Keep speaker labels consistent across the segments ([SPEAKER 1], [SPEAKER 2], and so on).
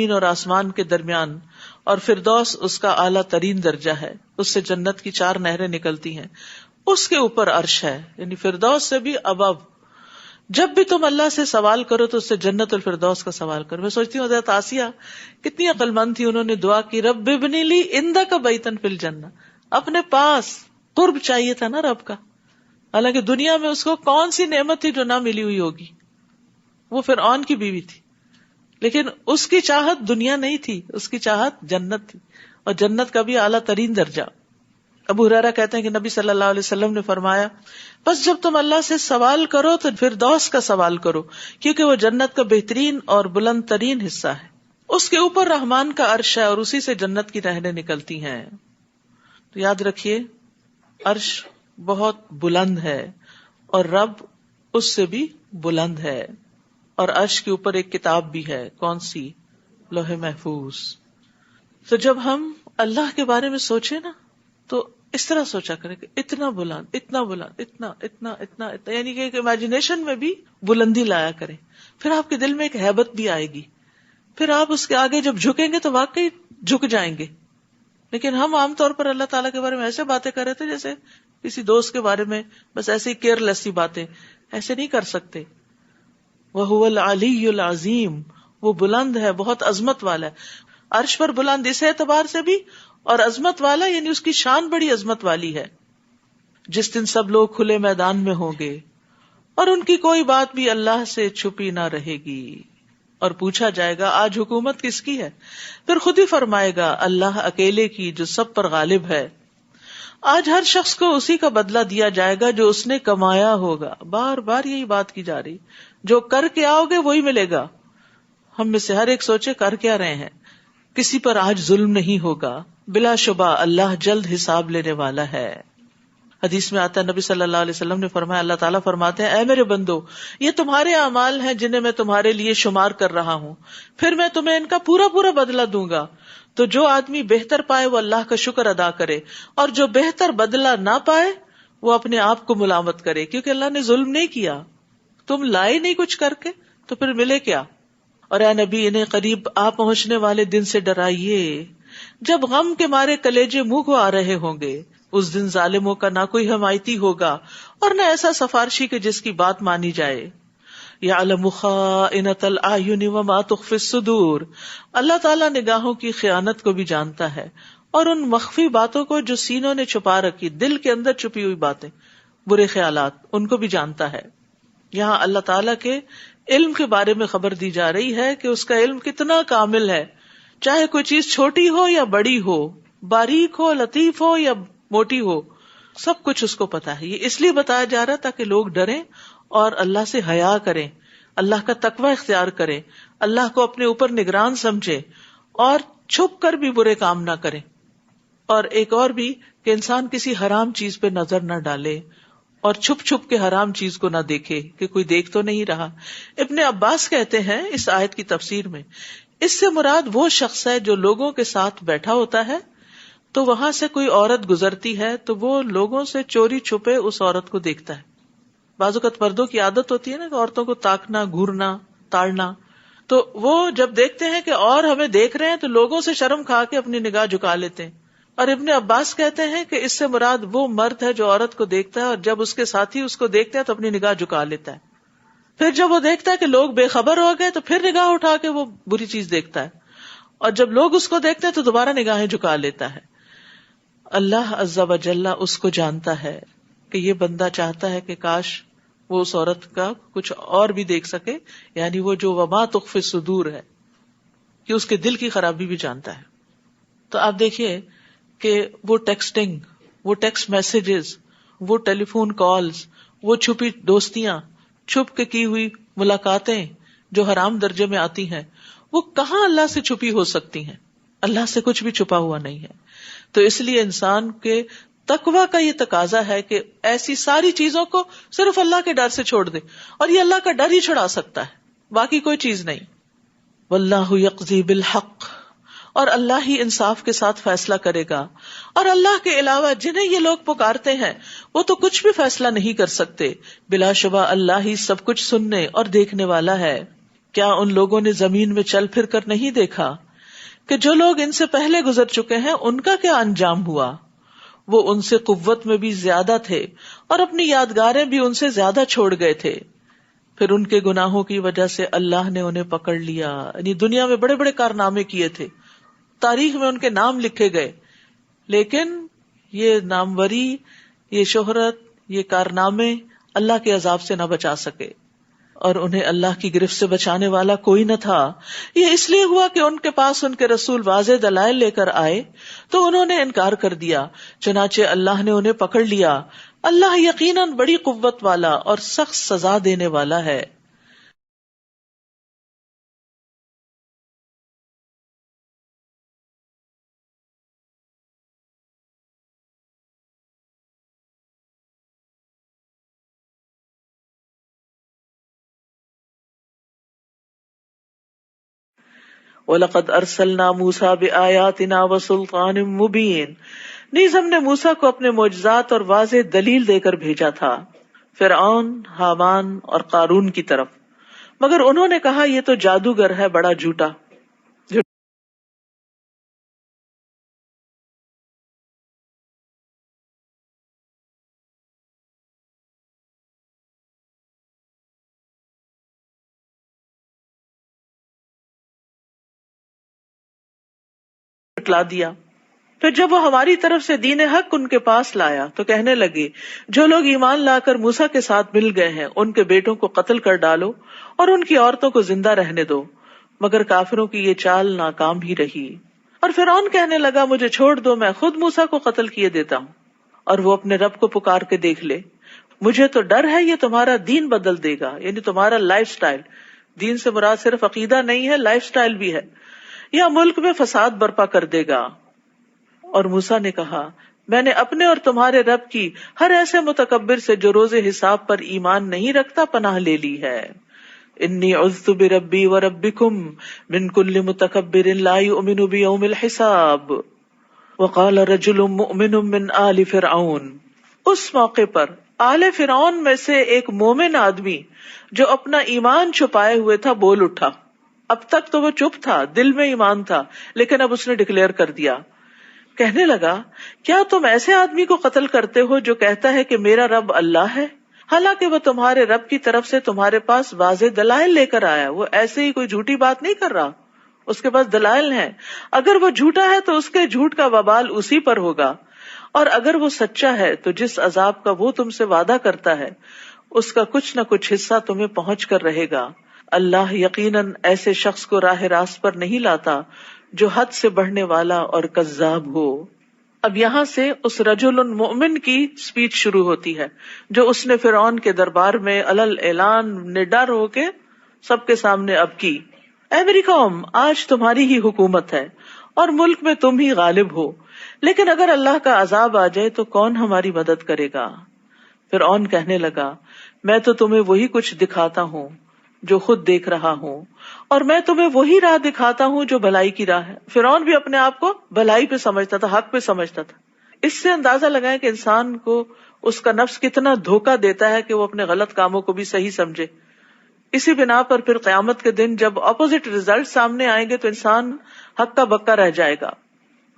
[SPEAKER 1] زمین اور آسمان کے درمیان، اور فردوس اس کا اعلیٰ ترین درجہ ہے، اس سے جنت کی 4 نہریں نکلتی ہیں، اس کے اوپر عرش ہے، یعنی فردوس سے بھی ابو۔ جب بھی تم اللہ سے سوال کرو تو اس سے جنت الفردوس کا سوال کرو۔ میں سوچتی ہوں حضرت آسیہ کتنی عقل مند تھی، انہوں نے دعا کی رب ابنی لی عندک بیتا فی الجنہ، اپنے پاس قرب چاہیے تھا نا رب کا، حالانکہ دنیا میں اس کو کون سی نعمت تھی جو نہ ملی ہوئی ہوگی، وہ فرعون کی بیوی تھی، لیکن اس کی چاہت دنیا نہیں تھی، اس کی چاہت جنت تھی، اور جنت کا بھی اعلیٰ ترین درجہ۔ ابو ہریرہ کہتے ہیں کہ نبی صلی اللہ علیہ وسلم نے فرمایا بس جب تم اللہ سے سوال کرو تو فردوس کا سوال کرو، کیونکہ وہ جنت کا بہترین اور بلند ترین حصہ ہے، اس کے اوپر رحمان کا عرش ہے اور اسی سے جنت کی نہریں نکلتی ہیں۔ تو یاد رکھیے عرش بہت بلند ہے اور رب اس سے بھی بلند ہے، اور عرش کے اوپر ایک کتاب بھی ہے، کون سی؟ لوح محفوظ۔ تو جب ہم اللہ کے بارے میں سوچے نا تو اس طرح سوچا کریں کہ اتنا بلند، اتنا بلند، اتنا اتنا اتنا اتنا، یعنی کہ امیجنیشن میں بھی بلندی لایا کریں، پھر آپ کے دل میں ایک ہیبت بھی آئے گی، پھر آپ اس کے آگے جب جھکیں گے تو واقعی جھک جائیں گے۔ لیکن ہم عام طور پر اللہ تعالیٰ کے بارے میں ایسے باتیں کر رہے تھے جیسے کسی دوست کے بارے میں، بس ایسے ہی کیئر لیس سی باتیں، ایسے نہیں کر سکتے۔ وَهُوَ الْعَلِيُّ الْعَظِيمُ، وہ بلند ہے، بہت عظمت والا ہے، عرش پر بلند اس اعتبار سے بھی، اور عظمت والا یعنی اس کی شان بڑی عظمت والی ہے۔ جس دن سب لوگ کھلے میدان میں ہوں گے اور ان کی کوئی بات بھی اللہ سے چھپی نہ رہے گی، اور پوچھا جائے گا آج حکومت کس کی ہے؟ پھر خود ہی فرمائے گا اللہ اکیلے کی جو سب پر غالب ہے۔ آج ہر شخص کو اسی کا بدلہ دیا جائے گا جو اس نے کمایا ہوگا۔ بار بار یہی بات کی جا رہی، جو کر کے آؤ گے وہی ملے گا۔ ہم میں سے ہر ایک سوچے کر کیا رہے ہیں۔ کسی پر آج ظلم نہیں ہوگا، بلا شبہ اللہ جلد حساب لینے والا ہے۔ حدیث میں آتا ہے نبی صلی اللہ علیہ وسلم نے فرمایا، اللہ تعالیٰ فرماتے ہیں اے میرے بندو، یہ تمہارے اعمال ہیں جنہیں میں تمہارے لیے شمار کر رہا ہوں، پھر میں تمہیں ان کا پورا پورا بدلہ دوں گا۔ تو جو آدمی بہتر پائے وہ اللہ کا شکر ادا کرے، اور جو بہتر بدلہ نہ پائے وہ اپنے آپ کو ملامت کرے، کیونکہ اللہ نے ظلم نہیں کیا، تم لائے نہیں کچھ کر کے تو پھر ملے کیا۔ اور اے نبی انہیں قریب آ پہنچنے والے دن سے ڈرائیے جب غم کے مارے کلیجے منہ کو آ رہے ہوں گے۔ اس دن ظالموں کا نہ کوئی حمایتی ہوگا اور نہ ایسا سفارشی کہ جس کی بات مانی جائے۔ یعلم خائنۃ الاعین وما تخفی الصدور، اللہ تعالیٰ نگاہوں کی خیانت کو بھی جانتا ہے اور ان مخفی باتوں کو جو سینوں نے چھپا رکھی، دل کے اندر چھپی ہوئی باتیں، برے خیالات، ان کو بھی جانتا ہے۔ یہاں اللہ تعالیٰ کے علم کے بارے میں خبر دی جا رہی ہے کہ اس کا علم کتنا کامل ہے، چاہے کوئی چیز چھوٹی ہو یا بڑی ہو، باریک ہو، لطیف ہو یا موٹی ہو، سب کچھ اس کو پتا ہے۔ یہ اس لیے بتایا جا رہا ہے تاکہ لوگ ڈریں اور اللہ سے حیا کریں، اللہ کا تقوی اختیار کریں، اللہ کو اپنے اوپر نگران سمجھیں اور چھپ کر بھی برے کام نہ کریں۔ اور ایک اور بھی کہ انسان کسی حرام چیز پہ نظر نہ ڈالے اور چھپ چھپ کے حرام چیز کو نہ دیکھے کہ کوئی دیکھ تو نہیں رہا۔ ابن عباس کہتے ہیں اس آیت کی تفسیر میں، اس سے مراد وہ شخص ہے جو لوگوں کے ساتھ بیٹھا ہوتا ہے تو وہاں سے کوئی عورت گزرتی ہے تو وہ لوگوں سے چوری چھپے اس عورت کو دیکھتا ہے۔ بعض اوقات مردوں کی عادت ہوتی ہے نا کہ عورتوں کو تاکنا، گھورنا، تاڑنا، تو وہ جب دیکھتے ہیں کہ اور ہمیں دیکھ رہے ہیں تو لوگوں سے شرم کھا کے اپنی نگاہ جھکا لیتے ہیں۔ اور ابن عباس کہتے ہیں کہ اس سے مراد وہ مرد ہے جو عورت کو دیکھتا ہے اور جب اس کے ساتھی اس کو دیکھتے ہیں تو اپنی نگاہ جھکا لیتا ہے، پھر جب وہ دیکھتا ہے کہ لوگ بے خبر ہو گئے تو پھر نگاہ اٹھا کے وہ بری چیز دیکھتا ہے، اور جب لوگ اس کو دیکھتے ہیں تو دوبارہ نگاہیں جھکا لیتا ہے۔ اللہ عز و جل اس کو جانتا ہے کہ یہ بندہ چاہتا ہے کہ کاش وہ اس عورت کا کچھ اور بھی دیکھ سکے، یعنی وہ جو وما تخفی الصدور ہے، کہ اس کے دل کی خرابی بھی جانتا ہے۔ تو آپ دیکھیے کہ وہ ٹیکسٹنگ، وہ ٹیکسٹ میسیجز، وہ ٹیلی فون کالز، وہ چھپی دوستیاں، چھپ کے کی ہوئی ملاقاتیں جو حرام درجے میں آتی ہیں، وہ کہاں اللہ سے چھپی ہو سکتی ہیں؟ اللہ سے کچھ بھی چھپا ہوا نہیں ہے۔ تو اس لیے انسان کے تقویٰ کا یہ تقاضا ہے کہ ایسی ساری چیزوں کو صرف اللہ کے ڈر سے چھوڑ دے، اور یہ اللہ کا ڈر ہی چھڑا سکتا ہے، باقی کوئی چیز نہیں۔ واللہ یقضی بالحق، اور اللہ ہی انصاف کے ساتھ فیصلہ کرے گا، اور اللہ کے علاوہ جنہیں یہ لوگ پکارتے ہیں وہ تو کچھ بھی فیصلہ نہیں کر سکتے، بلا شبہ اللہ ہی سب کچھ سننے اور دیکھنے والا ہے۔ کیا ان لوگوں نے زمین میں چل پھر کر نہیں دیکھا کہ جو لوگ ان سے پہلے گزر چکے ہیں ان کا کیا انجام ہوا؟ وہ ان سے قوت میں بھی زیادہ تھے اور اپنی یادگاریں بھی ان سے زیادہ چھوڑ گئے تھے. پھر ان کے گناہوں کی وجہ سے اللہ نے انہیں پکڑ لیا. یعنی دنیا میں بڑے بڑے کارنامے کیے تھے، تاریخ میں ان کے نام لکھے گئے، لیکن یہ ناموری، یہ شہرت، یہ کارنامے اللہ کے عذاب سے نہ بچا سکے، اور انہیں اللہ کی گرفت سے بچانے والا کوئی نہ تھا. یہ اس لیے ہوا کہ ان کے پاس ان کے رسول واضح دلائل لے کر آئے تو انہوں نے انکار کر دیا، چنانچہ اللہ نے انہیں پکڑ لیا. اللہ یقیناً بڑی قوت والا اور سخت سزا دینے والا ہے. وَلَقَدْ أَرْسَلْنَا مُوسَىٰ بِآيَاتِنَا وَسُلْطَانٍ مُبِينٍ، نیز ہم نے موسیٰ کو اپنے معجزات اور واضح دلیل دے کر بھیجا تھا فرعون، حامان اور قارون کی طرف، مگر انہوں نے کہا یہ تو جادوگر ہے بڑا جھوٹا. جھٹلا دیا. پھر جب وہ ہماری طرف سے دین حق ان کے پاس لایا تو کہنے لگے جو لوگ ایمان لا کر موسیٰ کے ساتھ مل گئے ہیں ان کے بیٹوں کو قتل کر ڈالو اور ان کی عورتوں کو زندہ رہنے دو. مگر کافروں کی یہ چال ناکام ہی رہی. اور فرعون کہنے لگا مجھے چھوڑ دو، میں خود موسیٰ کو قتل کیے دیتا ہوں اور وہ اپنے رب کو پکار کے دیکھ لے. مجھے تو ڈر ہے یہ تمہارا دین بدل دے گا، یعنی تمہارا لائف سٹائل. دین سے مراد صرف عقیدہ نہیں ہے، لائف سٹائل بھی ہے. یا ملک میں فساد برپا کر دے گا. اور موسیٰ نے کہا میں نے اپنے اور تمہارے رب کی ہر ایسے متکبر سے جو روز حساب پر ایمان نہیں رکھتا پناہ لے لی ہے. انی عذت بربی وربکم من کل متکبر لا یؤمن بیوم الحساب. وقال رجل مؤمن من آل فرعون، اس موقع پر آل فرعون میں سے ایک مومن آدمی جو اپنا ایمان چھپائے ہوئے تھا بول اٹھا. اب تک تو وہ چپ تھا، دل میں ایمان تھا، لیکن اب اس نے ڈکلیئر کر دیا. کہنے لگا کیا تم ایسے آدمی کو قتل کرتے ہو جو کہتا ہے کہ میرا رب اللہ ہے، حالانکہ وہ تمہارے رب کی طرف سے تمہارے پاس واضح دلائل لے کر آیا. وہ ایسے ہی کوئی جھوٹی بات نہیں کر رہا، اس کے پاس دلائل ہیں. اگر وہ جھوٹا ہے تو اس کے جھوٹ کا وبال اسی پر ہوگا، اور اگر وہ سچا ہے تو جس عذاب کا وہ تم سے وعدہ کرتا ہے اس کا کچھ نہ کچھ حصہ تمہیں پہنچ کر رہے گا. اللہ یقیناً ایسے شخص کو راہ راست پر نہیں لاتا جو حد سے بڑھنے والا اور کذاب ہو. اب یہاں سے اس رجل مؤمن کی سپیچ شروع ہوتی ہے جو اس نے فرعون کے دربار میں علل اعلان نڈر ہو کے سب کے سامنے اب کی. اے میری قوم، آج تمہاری ہی حکومت ہے اور ملک میں تم ہی غالب ہو، لیکن اگر اللہ کا عذاب آ جائے تو کون ہماری مدد کرے گا؟ فرعون کہنے لگا میں تو تمہیں وہی کچھ دکھاتا ہوں جو خود دیکھ رہا ہوں، اور میں تمہیں وہی راہ دکھاتا ہوں جو بھلائی کی راہ ہے. فرعون بھی اپنے آپ کو بھلائی پہ سمجھتا تھا، حق پہ سمجھتا تھا. اس سے اندازہ لگائیں کہ انسان کو اس کا نفس کتنا دھوکہ دیتا ہے کہ وہ اپنے غلط کاموں کو بھی صحیح سمجھے. اسی بنا پر پھر قیامت کے دن جب اپوزٹ ریزلٹ سامنے آئیں گے تو انسان حق کا بکا رہ جائے گا.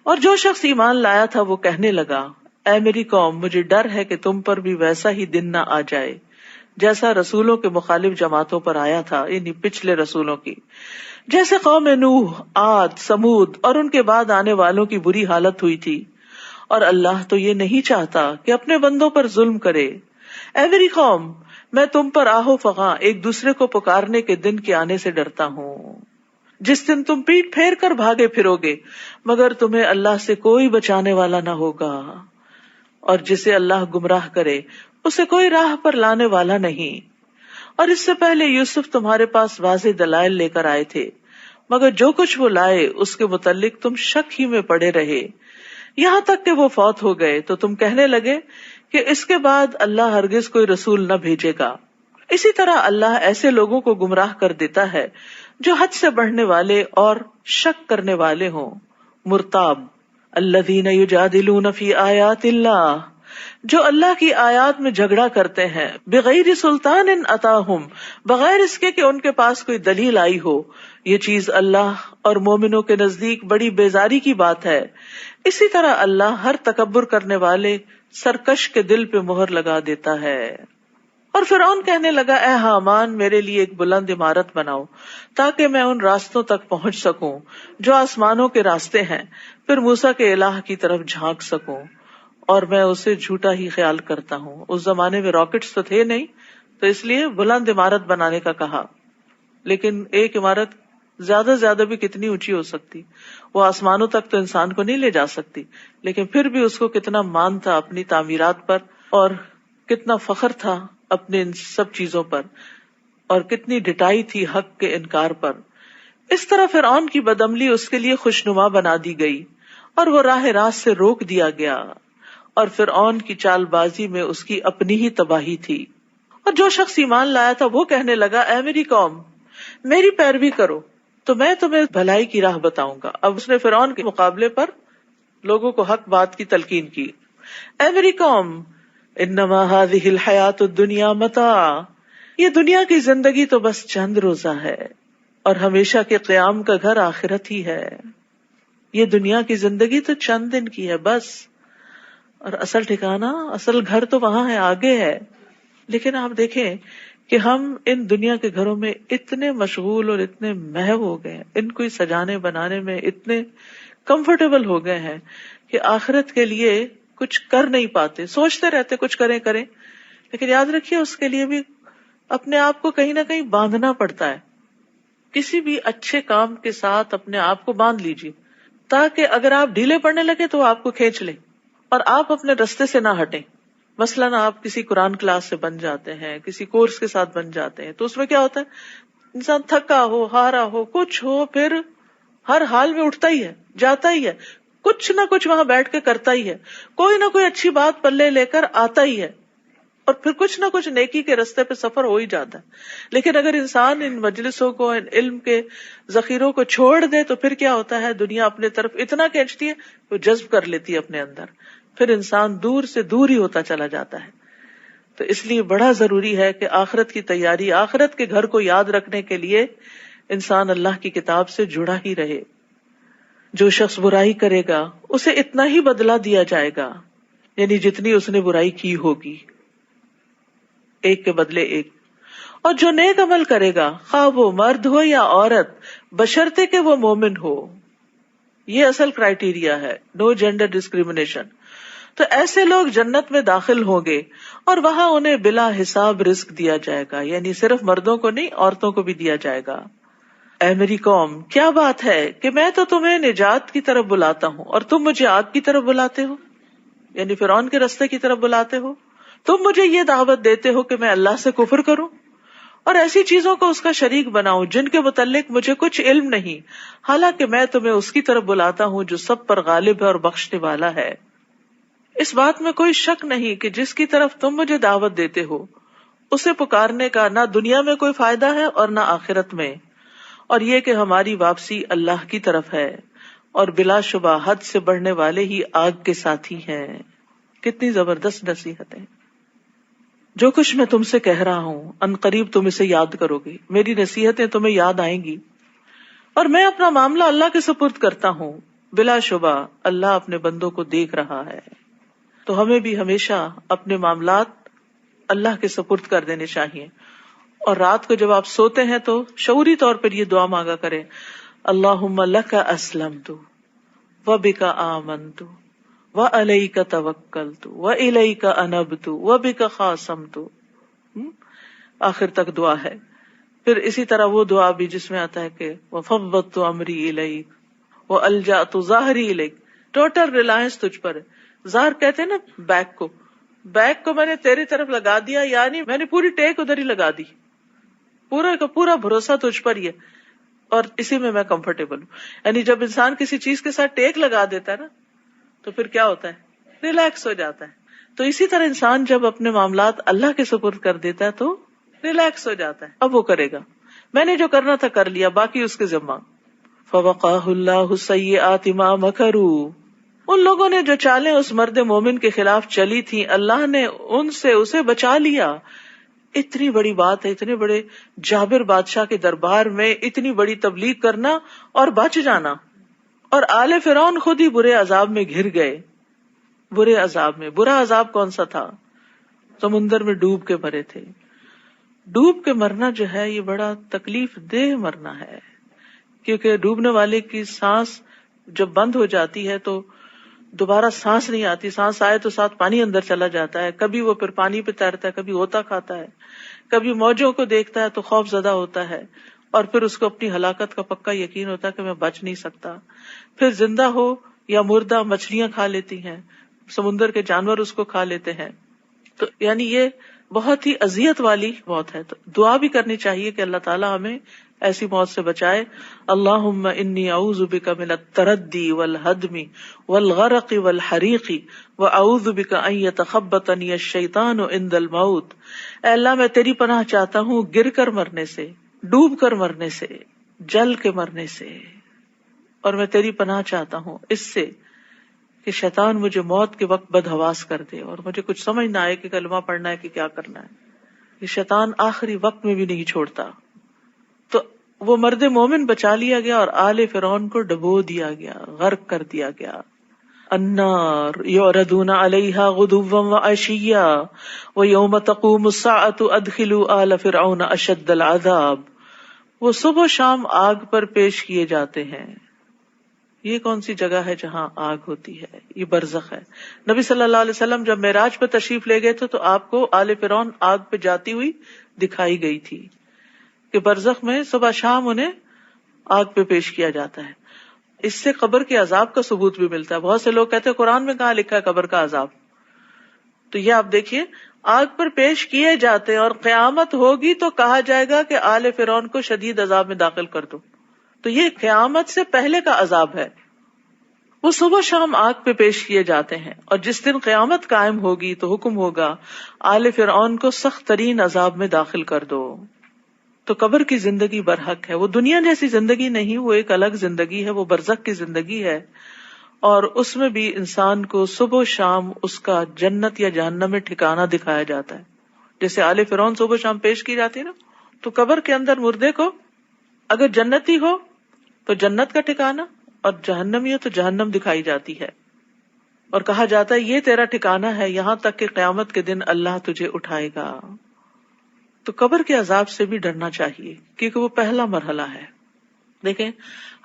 [SPEAKER 1] اور جو شخص ایمان لایا تھا وہ کہنے لگا اے میری قوم، مجھے ڈر ہے کہ تم پر بھی ویسا ہی دن نہ آ جائے جیسا رسولوں کے مخالف جماعتوں پر آیا تھا، یعنی پچھلے رسولوں کی، جیسے قوم نوح، عاد، سمود اور ان کے بعد آنے والوں کی بری حالت ہوئی تھی. اور اللہ تو یہ نہیں چاہتا کہ اپنے بندوں پر ظلم کرے. اے میری قوم، میں تم پر آہو فغاں ایک دوسرے کو پکارنے کے دن کے آنے سے ڈرتا ہوں، جس دن تم پیٹ پھیر کر بھاگے پھرو گے مگر تمہیں اللہ سے کوئی بچانے والا نہ ہوگا، اور جسے اللہ گمراہ کرے اسے کوئی راہ پر لانے والا نہیں. اور اس سے پہلے یوسف تمہارے پاس واضح دلائل لے کر آئے تھے، مگر جو کچھ وہ لائے اس کے متعلق تم شک ہی میں پڑے رہے، یہاں تک کہ وہ فوت ہو گئے تو تم کہنے لگے کہ اس کے بعد اللہ ہرگز کوئی رسول نہ بھیجے گا. اسی طرح اللہ ایسے لوگوں کو گمراہ کر دیتا ہے جو حد سے بڑھنے والے اور شک کرنے والے ہوں. مرتاب الذین یجادلون فی آیات اللہ، جو اللہ کی آیات میں جھگڑا کرتے ہیں، بغیر سلطان اتاہم، بغیر اس کے کہ ان کے پاس کوئی دلیل آئی ہو. یہ چیز اللہ اور مومنوں کے نزدیک بڑی بیزاری کی بات ہے. اسی طرح اللہ ہر تکبر کرنے والے سرکش کے دل پہ مہر لگا دیتا ہے. اور فرعون کہنے لگا، اے حامان میرے لیے ایک بلند عمارت بناؤ تاکہ میں ان راستوں تک پہنچ سکوں جو آسمانوں کے راستے ہیں، پھر موسیٰ کے الہ کی طرف جھانک سکوں، اور میں اسے جھوٹا ہی خیال کرتا ہوں. اس زمانے میں راکٹس تو تھے نہیں، تو اس لیے بلند عمارت بنانے کا کہا. لیکن ایک عمارت زیادہ زیادہ بھی کتنی اونچی ہو سکتی؟ وہ آسمانوں تک تو انسان کو نہیں لے جا سکتی، لیکن پھر بھی اس کو کتنا مان تھا اپنی تعمیرات پر، اور کتنا فخر تھا اپنے ان سب چیزوں پر، اور کتنی ڈٹائی تھی حق کے انکار پر. اس طرح فرعون کی بدعملی اس کے لیے خوشنما بنا دی گئی اور وہ راہ راست سے روک دیا گیا، اور فرعون کی چال بازی میں اس کی اپنی ہی تباہی تھی. اور جو شخص ایمان لایا تھا وہ کہنے لگا، اے میری قوم میری پیروی کرو تو میں تمہیں بھلائی کی راہ بتاؤں گا. اب اس نے فرعون کے مقابلے پر لوگوں کو حق بات کی تلقین کی. اے میری قوم انما هذه الحیات الدنیا متاع، یہ دنیا کی زندگی تو بس چند روزہ ہے اور ہمیشہ کے قیام کا گھر آخرت ہی ہے. یہ دنیا کی زندگی تو چند دن کی ہے بس، اور اصل ٹھکانہ اصل گھر تو وہاں ہے، آگے ہے. لیکن آپ دیکھیں کہ ہم ان دنیا کے گھروں میں اتنے مشغول اور اتنے محو ہو گئے ہیں، ان کو سجانے بنانے میں اتنے کمفرٹیبل ہو گئے ہیں کہ آخرت کے لیے کچھ کر نہیں پاتے. سوچتے رہتے کچھ کریں، لیکن یاد رکھیے اس کے لیے بھی اپنے آپ کو کہیں نہ کہیں باندھنا پڑتا ہے. کسی بھی اچھے کام کے ساتھ اپنے آپ کو باندھ لیجیے تاکہ اگر آپ ڈھیلے پڑنے لگے تو آپ کو کھینچ لے اور آپ اپنے رستے سے نہ ہٹیں. مثلاً آپ کسی قرآن کلاس سے بن جاتے ہیں، کسی کورس کے ساتھ بن جاتے ہیں، تو اس میں کیا ہوتا ہے، انسان تھکا ہو، ہارا ہو، کچھ ہو، پھر ہر حال میں اٹھتا ہی ہے، جاتا ہی ہے، کچھ نہ کچھ وہاں بیٹھ کے کرتا ہی ہے، کوئی نہ کوئی اچھی بات پلے لے کر آتا ہی ہے، اور پھر کچھ نہ کچھ نیکی کے رستے پہ سفر ہو ہی جاتا ہے. لیکن اگر انسان ان مجلسوں کو، ان علم کے ذخیروں کو چھوڑ دے تو پھر کیا ہوتا ہے، دنیا اپنے طرف اتنا کھینچتی ہے، وہ جذب کر لیتی ہے اپنے اندر، پھر انسان دور سے دور ہی ہوتا چلا جاتا ہے. تو اس لیے بڑا ضروری ہے کہ آخرت کی تیاری، آخرت کے گھر کو یاد رکھنے کے لیے انسان اللہ کی کتاب سے جڑا ہی رہے. جو شخص برائی کرے گا اسے اتنا ہی بدلہ دیا جائے گا، یعنی جتنی اس نے برائی کی ہوگی، ایک کے بدلے ایک. اور جو نیک عمل کرے گا، خواہ وہ مرد ہو یا عورت، بشرطے کہ وہ مومن ہو. یہ اصل کرائیٹیریا ہے، نو جینڈر ڈسکریمنیشن. تو ایسے لوگ جنت میں داخل ہوں گے اور وہاں انہیں بلا حساب رزق دیا جائے گا، یعنی صرف مردوں کو نہیں عورتوں کو بھی دیا جائے گا. اے میری قوم کیا بات ہے کہ میں تو تمہیں نجات کی طرف بلاتا ہوں اور تم مجھے آگ کی طرف بلاتے ہو، یعنی فرعون کے رستے کی طرف بلاتے ہو. تم مجھے یہ دعوت دیتے ہو کہ میں اللہ سے کفر کروں اور ایسی چیزوں کو اس کا شریک بناؤں جن کے متعلق مجھے کچھ علم نہیں، حالانکہ میں تمہیں اس کی طرف بلاتا ہوں جو سب پر غالب ہے اور بخشنے والا ہے. اس بات میں کوئی شک نہیں کہ جس کی طرف تم مجھے دعوت دیتے ہو اسے پکارنے کا نہ دنیا میں کوئی فائدہ ہے اور نہ آخرت میں، اور یہ کہ ہماری واپسی اللہ کی طرف ہے، اور بلا شبہ حد سے بڑھنے والے ہی آگ کے ساتھی ہیں. کتنی زبردست نصیحت ہے. جو کچھ میں تم سے کہہ رہا ہوں ان قریب تم اسے یاد کرو گے، میری نصیحتیں تمہیں یاد آئیں گی، اور میں اپنا معاملہ اللہ کے سپرد کرتا ہوں. بلا شبہ اللہ اپنے بندوں کو دیکھ رہا ہے. تو ہمیں بھی ہمیشہ اپنے معاملات اللہ کے سپرد کر دینے چاہیے. اور رات کو جب آپ سوتے ہیں تو شعوری طور پر یہ دعا مانگا کریں، اللہم لک اسلمت وبک آمنت وعلیک توکلت والیک انبت وبک خاصمت. آخر تک دعا ہے. پھر اسی طرح وہ دعا بھی جس میں آتا ہے کہ وفوضت امری الیک والجأت ظہری الیک، ٹوٹل ریلائنس تجھ پر ہے. ظاہر کہتے ہیں نا بیک کو میں نے تیری طرف لگا دیا، یعنی میں نے پوری ٹیک ادھر ہی لگا دی، پورا کا پورا بھروسہ تجھ پر ہی ہے اور اسی میں کمفرٹیبل ہوں. یعنی جب انسان کسی چیز کے ساتھ ٹیک لگا دیتا ہے نا تو پھر کیا ہوتا ہے، ریلیکس ہو جاتا ہے. تو اسی طرح انسان جب اپنے معاملات اللہ کے سپرد کر دیتا ہے تو ریلیکس ہو جاتا ہے. اب وہ کرے گا، میں نے جو کرنا تھا کر لیا، باقی اس کے ذمہ. فوقاہ اللہ سیئات ما مکروا، ان لوگوں نے جو چالیں اس مرد مومن کے خلاف چلی تھیں اللہ نے ان سے اسے بچا لیا. اتنی بڑی بات ہے, اتنے بڑے جابر بادشاہ کے دربار میں اتنی بڑی تبلیغ کرنا اور بچ جانا. اور آل فرعون خود ہی برے عذاب میں گھر گئے. برے عذاب میں, برا عذاب کون سا تھا؟ سمندر میں ڈوب کے مرے تھے. ڈوب کے مرنا جو ہے یہ بڑا تکلیف دہ مرنا ہے, کیونکہ ڈوبنے والے کی سانس جب بند ہو جاتی ہے تو دوبارہ سانس نہیں آتی, سانس آئے تو ساتھ پانی اندر چلا جاتا ہے. کبھی وہ پھر پانی پہ تیرتا ہے, کبھی غوطہ کھاتا ہے, کبھی موجوں کو دیکھتا ہے تو خوف زدہ ہوتا ہے, اور پھر اس کو اپنی ہلاکت کا پکا یقین ہوتا ہے کہ میں بچ نہیں سکتا. پھر زندہ ہو یا مردہ مچھلیاں کھا لیتی ہیں, سمندر کے جانور اس کو کھا لیتے ہیں. تو یعنی یہ بہت ہی اذیت والی موت ہے. تو دعا بھی کرنی چاہیے کہ اللہ تعالیٰ ہمیں ایسی موت سے بچائے. اللہم انی اعوذ بک من التردی والہدم والغرق والحریق واعوذ بک ان یتخبطنی الشیطان عند الموت. اے اللہ میں تیری پناہ چاہتا ہوں گر کر مرنے سے, ڈوب کر مرنے سے, جل کے مرنے سے, اور میں تیری پناہ چاہتا ہوں اس سے کہ شیطان مجھے موت کے وقت بدحواس کر دے اور مجھے کچھ سمجھ نہ آئے کہ کلمہ پڑھنا ہے کہ کیا کرنا ہے. یہ شیطان آخری وقت میں بھی نہیں چھوڑتا. تو وہ مرد مومن بچا لیا گیا اور آل فرعون کو ڈبو دیا گیا, غرق کر دیا گیا. النار یعرضون علیہا غدوا وعشیا ویوم تقوم الساعة ادخلوا آل فرعون اشد العذاب. وہ صبح و شام آگ پر پیش کیے جاتے ہیں. یہ کون سی جگہ ہے جہاں آگ ہوتی ہے؟ یہ برزخ ہے. نبی صلی اللہ علیہ وسلم جب معراج پہ تشریف لے گئے تھے تو آپ کو آل فرعون آگ پہ جاتی ہوئی دکھائی گئی تھی کہ برزخ میں صبح شام انہیں آگ پہ پیش کیا جاتا ہے. اس سے قبر کے عذاب کا ثبوت بھی ملتا ہے. بہت سے لوگ کہتے ہیں قرآن میں کہاں لکھا ہے قبر کا عذاب؟ تو یہ آپ دیکھیے آگ پر پیش کیے جاتے ہیں اور قیامت ہوگی تو کہا جائے گا کہ آل فرعون کو شدید عذاب میں داخل کر دو. تو یہ قیامت سے پہلے کا عذاب ہے. وہ صبح شام آگ پہ پیش کیے جاتے ہیں, اور جس دن قیامت قائم ہوگی تو حکم ہوگا آل فرعون کو سخت ترین عذاب میں داخل کر دو. تو قبر کی زندگی برحق ہے. وہ دنیا جیسی زندگی نہیں, وہ ایک الگ زندگی ہے, وہ برزخ کی زندگی ہے. اور اس میں بھی انسان کو صبح و شام اس کا جنت یا جہنم میں ٹھکانہ دکھایا جاتا ہے. جیسے آل فرعون صبح و شام پیش کی جاتی ہے نا, تو قبر کے اندر مردے کو اگر جنتی ہو تو جنت کا ٹھکانہ, اور جہنمی ہو تو جہنم دکھائی جاتی ہے, اور کہا جاتا ہے یہ تیرا ٹھکانہ ہے یہاں تک کہ قیامت کے دن اللہ تجھے اٹھائے گا. تو قبر کے عذاب سے بھی ڈرنا چاہیے کیونکہ وہ پہلا مرحلہ ہے. دیکھیں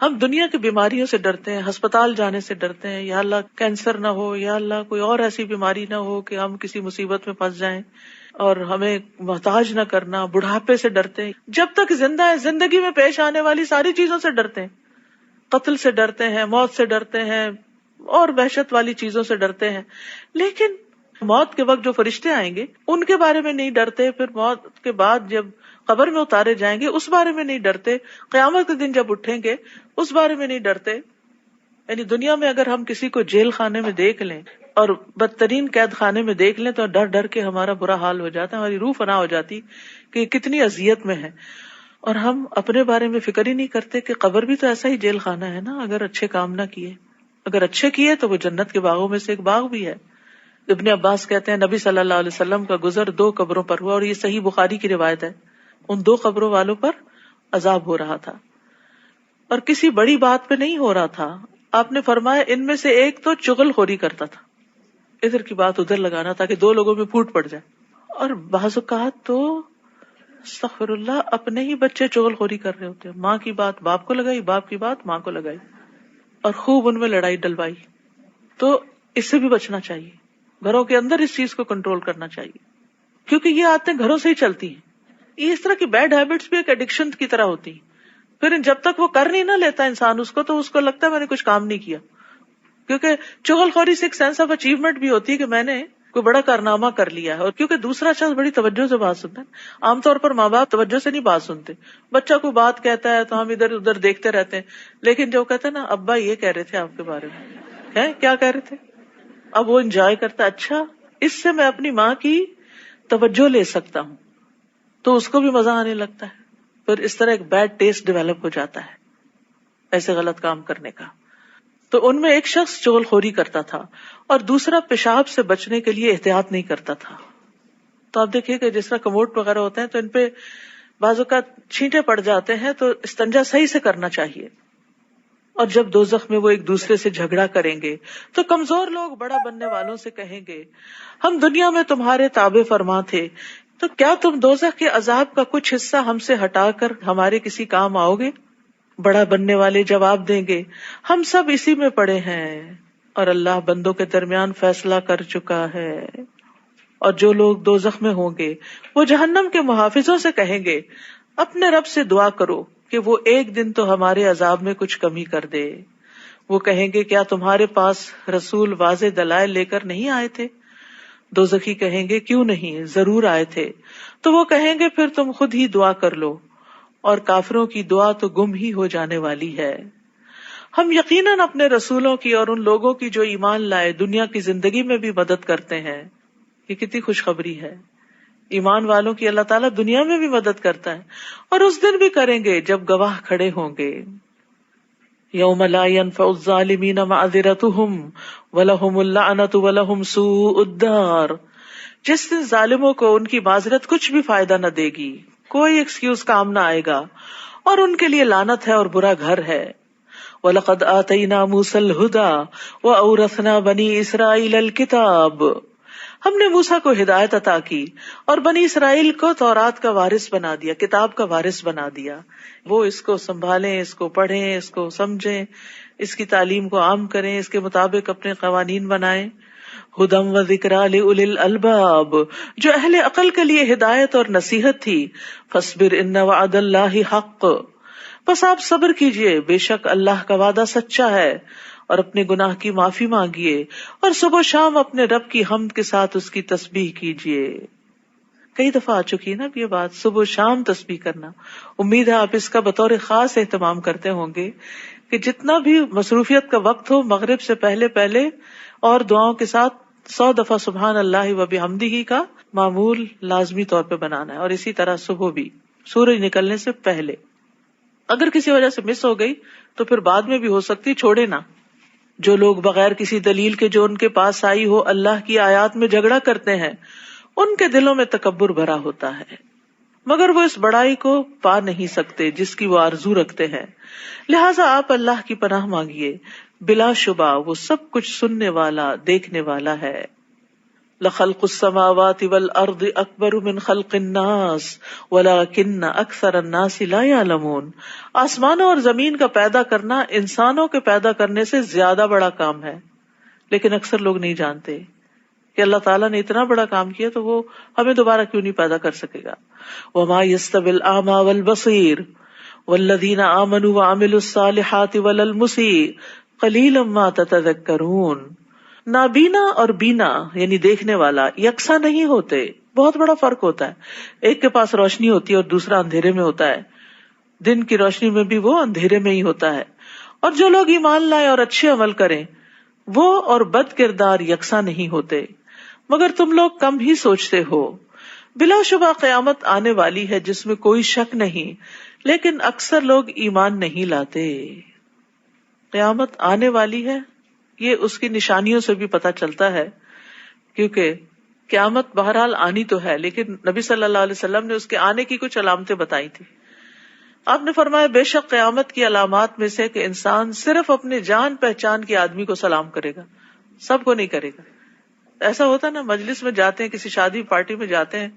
[SPEAKER 1] ہم دنیا کی بیماریوں سے ڈرتے ہیں, ہسپتال جانے سے ڈرتے ہیں, یا اللہ کینسر نہ ہو, یا اللہ کوئی اور ایسی بیماری نہ ہو کہ ہم کسی مصیبت میں پھنس جائیں, اور ہمیں محتاج نہ کرنا. بڑھاپے سے ڈرتے ہیں, جب تک زندہ ہے زندگی میں پیش آنے والی ساری چیزوں سے ڈرتے ہیں. قتل سے ڈرتے ہیں, موت سے ڈرتے ہیں, اور وحشت والی چیزوں سے ڈرتے ہیں. لیکن موت کے وقت جو فرشتے آئیں گے ان کے بارے میں نہیں ڈرتے. پھر موت کے بعد جب قبر میں اتارے جائیں گے اس بارے میں نہیں ڈرتے. قیامت کے دن جب اٹھیں گے اس بارے میں نہیں ڈرتے. یعنی دنیا میں اگر ہم کسی کو جیل خانے میں دیکھ لیں اور بدترین قید خانے میں دیکھ لیں تو ڈر ڈر کے ہمارا برا حال ہو جاتا ہے, ہماری روح فنا ہو جاتی کہ کتنی اذیت میں ہے. اور ہم اپنے بارے میں فکر ہی نہیں کرتے کہ قبر بھی تو ایسا ہی جیل خانہ ہے نا. اگر اچھے کام نہ کیے, اگر اچھے کیے تو وہ جنت کے باغوں میں سے ایک باغ بھی ہے. ابن عباس کہتے ہیں نبی صلی اللہ علیہ وسلم کا گزر 2 قبروں پر ہوا, اور یہ صحیح بخاری کی روایت ہے. ان 2 قبروں والوں پر عذاب ہو رہا تھا اور کسی بڑی بات پہ نہیں ہو رہا تھا. آپ نے فرمایا ان میں سے ایک تو چغل خوری کرتا تھا, ادھر کی بات ادھر لگانا تاکہ 2 لوگوں میں پھوٹ پڑ جائے. اور بعض اوقات تو استغفر اللہ اپنے ہی بچے چغل خوری کر رہے ہوتے ہیں, ماں کی بات باپ کو لگائی, باپ کی بات ماں کو لگائی, اور خوب ان میں لڑائی ڈلوائی. تو اس سے بھی بچنا چاہیے. گھروں کے اندر اس چیز کو کنٹرول کرنا چاہیے, کیونکہ یہ عادتیں گھروں سے ہی چلتی ہیں. یہ اس طرح کی بیڈ ہیبٹس بھی ایک ایڈکشن کی طرح ہوتی ہیں. پھر جب تک وہ کر نہیں نہ لیتا انسان اس کو, تو اس کو لگتا ہے میں نے کچھ کام نہیں کیا. کیونکہ چغل خوری سے ایک سینس آف اچیومنٹ بھی ہوتی ہے کہ میں نے کوئی بڑا کارنامہ کر لیا ہے. اور کیونکہ دوسرا شخص بڑی توجہ سے بات سنتا ہے, عام طور پر ماں باپ توجہ سے نہیں بات سنتے. بچہ کوئی بات کہتا ہے تو ہم ادھر ادھر دیکھتے رہتے ہیں, لیکن جو کہتے ہیں نا ابا یہ کہہ رہے تھے آپ کے بارے میں, کیا کہہ رہے تھے, اب وہ انجوائے کرتا ہے. اچھا اس سے میں اپنی ماں کی توجہ لے سکتا ہوں, تو اس کو بھی مزہ آنے لگتا ہے. پھر اس طرح ایک بیڈ ٹیسٹ ڈیولپ ہو جاتا ہے ایسے غلط کام کرنے کا. تو ان میں ایک شخص چغل خوری کرتا تھا اور دوسرا پیشاب سے بچنے کے لیے احتیاط نہیں کرتا تھا. تو آپ دیکھیے کہ جس طرح کموڈ وغیرہ ہوتے ہیں تو ان پہ بعض اوقات چھینٹے پڑ جاتے ہیں، تو استنجا صحیح سے کرنا چاہیے. اور جب دوزخ میں وہ ایک دوسرے سے جھگڑا کریں گے تو کمزور لوگ بڑا بننے والوں سے کہیں گے ہم دنیا میں تمہارے تابع فرما تھے، تو کیا تم دوزخ کے عذاب کا کچھ حصہ ہم سے ہٹا کر ہمارے کسی کام آؤ گے؟ بڑا بننے والے جواب دیں گے ہم سب اسی میں پڑے ہیں اور اللہ بندوں کے درمیان فیصلہ کر چکا ہے. اور جو لوگ دوزخ میں ہوں گے وہ جہنم کے محافظوں سے کہیں گے اپنے رب سے دعا کرو کہ وہ ایک دن تو ہمارے عذاب میں کچھ کمی کر دے. وہ کہیں گے کیا تمہارے پاس رسول واضح دلائل لے کر نہیں آئے تھے؟ دوزخی کہیں گے کیوں نہیں، ضرور آئے تھے. تو وہ کہیں گے پھر تم خود ہی دعا کر لو، اور کافروں کی دعا تو گم ہی ہو جانے والی ہے. ہم یقیناً اپنے رسولوں کی اور ان لوگوں کی جو ایمان لائے دنیا کی زندگی میں بھی مدد کرتے ہیں. یہ کتنی خوشخبری ہے، ایمان والوں کی اللہ تعالیٰ دنیا میں بھی مدد کرتا ہے اور اس دن بھی کریں گے جب گواہ کھڑے ہوں گے. یوم لا ينفع الظالمین معذرتهم ولہم اللعنۃ ولہم سوء الدار. جس دن ظالموں کو ان کی معذرت کچھ بھی فائدہ نہ دے گی، کوئی ایکسکیوز کام نہ آئے گا، اور ان کے لیے لعنت ہے اور برا گھر ہے. وَلَقَدْ آتَيْنَا مُوسَى الْهُدَى وَأَوْرَثْنَا بَنِي إِسْرَائِيلَ الْكِتَابَ. ہم نے موسیٰ کو ہدایت عطا کی اور بنی اسرائیل کو تورات کا وارث بنا دیا، کتاب کا وارث بنا دیا. وہ اس کو سنبھالیں، اس کو پڑھیں، اس کو سمجھیں، اس کی تعلیم کو عام کریں، اس کے مطابق اپنے قوانین بنائیں. ہدم و ذکریٰ لأولی الالباب، جو اہل عقل کے لیے ہدایت اور نصیحت تھی. فاصبر ان وعد اللہ حق، بس آپ صبر کیجئے، بے شک اللہ کا وعدہ سچا ہے. اور اپنے گناہ کی معافی مانگیے اور صبح و شام اپنے رب کی حمد کے ساتھ اس کی تسبیح کیجئے. کئی دفعہ آ چکی ہے نا یہ بات، صبح و شام تسبیح کرنا. امید ہے آپ اس کا بطور خاص اہتمام کرتے ہوں گے کہ جتنا بھی مصروفیت کا وقت ہو، مغرب سے پہلے پہلے اور دعاؤں کے ساتھ 100 دفعہ سبحان اللہ و بحمدہ کا معمول لازمی طور پہ بنانا ہے. اور اسی طرح صبح بھی سورج نکلنے سے پہلے. اگر کسی وجہ سے مس ہو گئی تو پھر بعد میں بھی ہو سکتی، چھوڑے نہ. جو لوگ بغیر کسی دلیل کے جو ان کے پاس آئی ہو اللہ کی آیات میں جھگڑا کرتے ہیں، ان کے دلوں میں تکبر بھرا ہوتا ہے، مگر وہ اس بڑائی کو پا نہیں سکتے جس کی وہ آرزو رکھتے ہیں. لہٰذا آپ اللہ کی پناہ مانگیے، بلا شبہ وہ سب کچھ سننے والا، دیکھنے والا ہے. لخلق السماوات والارض اکبر من خلق الناس ولکن اکثر الناس لا یعلمون. آسمانوں اور زمین کا پیدا کرنا انسانوں کے پیدا کرنے سے زیادہ بڑا کام ہے، لیکن اکثر لوگ نہیں جانتے کہ اللہ تعالیٰ نے اتنا بڑا کام کیا تو وہ ہمیں دوبارہ کیوں نہیں پیدا کر سکے گا. وما یستوی الاعمی والبصیر والذین آمنوا وعملوا الصالحات ولا المسیء قلیلا ما تتذکرون. نابینا اور بینا یعنی دیکھنے والا یکساں نہیں ہوتے، بہت بڑا فرق ہوتا ہے. ایک کے پاس روشنی ہوتی ہے اور دوسرا اندھیرے میں ہوتا ہے، دن کی روشنی میں بھی وہ اندھیرے میں ہی ہوتا ہے. اور جو لوگ ایمان لائیں اور اچھے عمل کریں وہ اور بد کردار یکساں نہیں ہوتے، مگر تم لوگ کم ہی سوچتے ہو. بلا شبہ قیامت آنے والی ہے جس میں کوئی شک نہیں، لیکن اکثر لوگ ایمان نہیں لاتے. قیامت آنے والی ہے یہ اس کی نشانیوں سے بھی پتہ چلتا ہے، کیونکہ قیامت بہرحال آنی تو ہے، لیکن نبی صلی اللہ علیہ وسلم نے اس کے آنے کی کچھ علامتیں بتائی تھی. آپ نے فرمایا بے شک قیامت کی علامات میں سے کہ انسان صرف اپنے جان پہچان کے آدمی کو سلام کرے گا، سب کو نہیں کرے گا. ایسا ہوتا نا، مجلس میں جاتے ہیں، کسی شادی پارٹی میں جاتے ہیں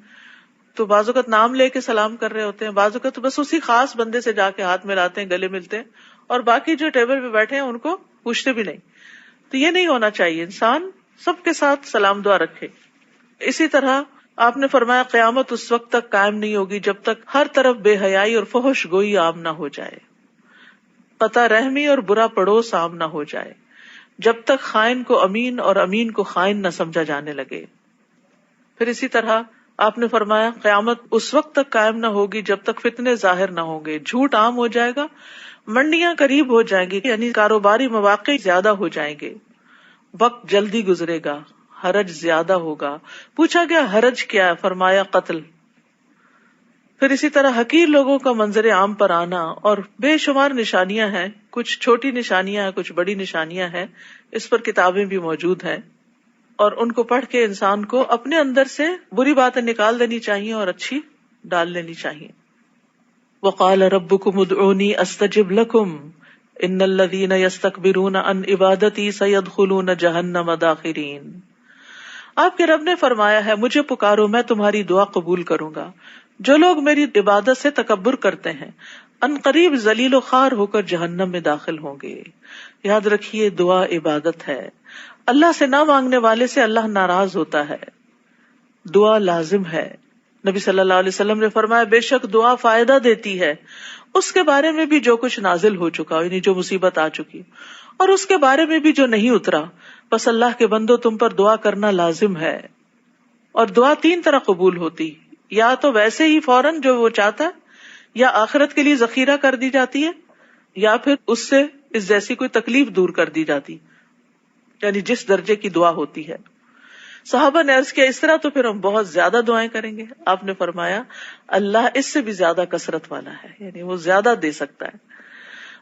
[SPEAKER 1] تو بعض اوقات نام لے کے سلام کر رہے ہوتے ہیں، بعض اوقات تو بس اسی خاص بندے سے جا کے ہاتھ ملاتے ہیں، گلے ملتے ہیں، اور باقی جو ٹیبل پہ بیٹھے ہیں ان کو پوچھتے بھی نہیں. تو یہ نہیں ہونا چاہیے، انسان سب کے ساتھ سلام دعا رکھے. اسی طرح آپ نے فرمایا قیامت اس وقت تک قائم نہیں ہوگی جب تک ہر طرف بے حیائی اور فحش گوئی عام نہ ہو جائے، قطع رحمی اور برا پڑوس عام نہ ہو جائے، جب تک خائن کو امین اور امین کو خائن نہ سمجھا جانے لگے. پھر اسی طرح آپ نے فرمایا قیامت اس وقت تک قائم نہ ہوگی جب تک فتنے ظاہر نہ ہوں گے، جھوٹ عام ہو جائے گا، منڈیاں قریب ہو جائیں گی، یعنی کاروباری مواقع زیادہ ہو جائیں گے، وقت جلدی گزرے گا، حرج زیادہ ہوگا. پوچھا گیا حرج کیا ہے؟ فرمایا قتل. پھر اسی طرح حقیر لوگوں کا منظر عام پر آنا، اور بے شمار نشانیاں ہیں، کچھ چھوٹی نشانیاں ہیں، کچھ بڑی نشانیاں ہیں، اس پر کتابیں بھی موجود ہیں، اور ان کو پڑھ کے انسان کو اپنے اندر سے بری باتیں نکال دینی چاہیے اور اچھی ڈال لینی چاہیے. وقال ربکم ادعونی استجب لکم ان الذین یستکبرون عن عبادتی سیدخلون جہنم داخرین. آپ کے رب نے فرمایا ہے مجھے پکارو میں تمہاری دعا قبول کروں گا. جو لوگ میری عبادت سے تکبر کرتے ہیں ان قریب ذلیل و خوار ہو کر جہنم میں داخل ہوں گے. یاد رکھیے دعا عبادت ہے. اللہ سے نہ مانگنے والے سے اللہ ناراض ہوتا ہے. دعا لازم ہے. نبی صلی اللہ علیہ وسلم نے فرمایا بے شک دعا فائدہ دیتی ہے اس کے بارے میں بھی جو کچھ نازل ہو چکا، یعنی جو مصیبت آ چکی، اور اس کے بارے میں بھی جو نہیں اترا. بس اللہ کے بندو تم پر دعا کرنا لازم ہے. اور دعا 3 طرح قبول ہوتی، یا تو ویسے ہی فوراً جو وہ چاہتا ہے، یا آخرت کے لیے ذخیرہ کر دی جاتی ہے، یا پھر اس سے اس جیسی کوئی تکلیف دور کر دی جاتی، یعنی جس درجے کی دعا ہوتی ہے. صحابہ نے عرض کیا اس طرح تو پھر ہم بہت زیادہ دعائیں کریں گے. آپ نے فرمایا اللہ اس سے بھی زیادہ کثرت والا ہے، یعنی وہ زیادہ دے سکتا ہے.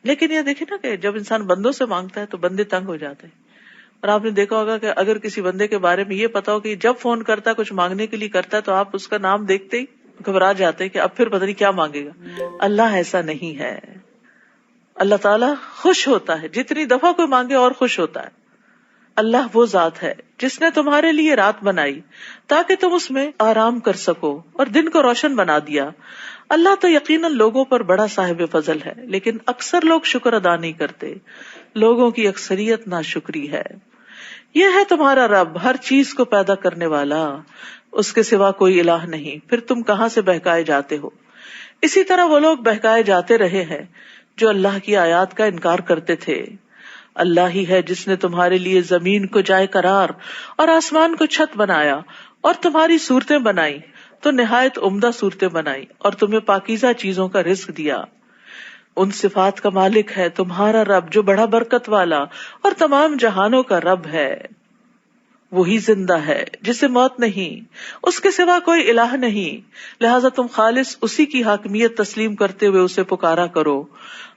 [SPEAKER 1] لیکن یہ دیکھیں نا کہ جب انسان بندوں سے مانگتا ہے تو بندے تنگ ہو جاتے ہیں. اور آپ نے دیکھا ہوگا کہ اگر کسی بندے کے بارے میں یہ پتا ہو کہ جب فون کرتا ہے کچھ مانگنے کے لیے کرتا ہے تو آپ اس کا نام دیکھتے ہی گھبرا جاتے ہیں کہ اب پھر پتہ نہیں کیا مانگے گا. اللہ ایسا نہیں ہے. اللہ تعالیٰ خوش ہوتا ہے جتنی دفعہ کوئی مانگے اور خوش ہوتا ہے. اللہ وہ ذات ہے جس نے تمہارے لیے رات بنائی تاکہ تم اس میں آرام کر سکو اور دن کو روشن بنا دیا. اللہ تو یقیناً لوگوں پر بڑا صاحب فضل ہے لیکن اکثر لوگ شکر ادا نہیں کرتے. لوگوں کی اکثریت ناشکری ہے. یہ ہے تمہارا رب ہر چیز کو پیدا کرنے والا، اس کے سوا کوئی الہ نہیں. پھر تم کہاں سے بہکائے جاتے ہو؟ اسی طرح وہ لوگ بہکائے جاتے رہے ہیں جو اللہ کی آیات کا انکار کرتے تھے. اللہ ہی ہے جس نے تمہارے لیے زمین کو جائے قرار اور آسمان کو چھت بنایا اور تمہاری صورتیں بنائی تو نہایت عمدہ صورتیں بنائی اور تمہیں پاکیزہ چیزوں کا رزق دیا. ان صفات کا مالک ہے تمہارا رب جو بڑا برکت والا اور تمام جہانوں کا رب ہے. وہی زندہ ہے جسے موت نہیں، اس کے سوا کوئی الہ نہیں، لہذا تم خالص اسی کی حاکمیت تسلیم کرتے ہوئے اسے پکارا کرو.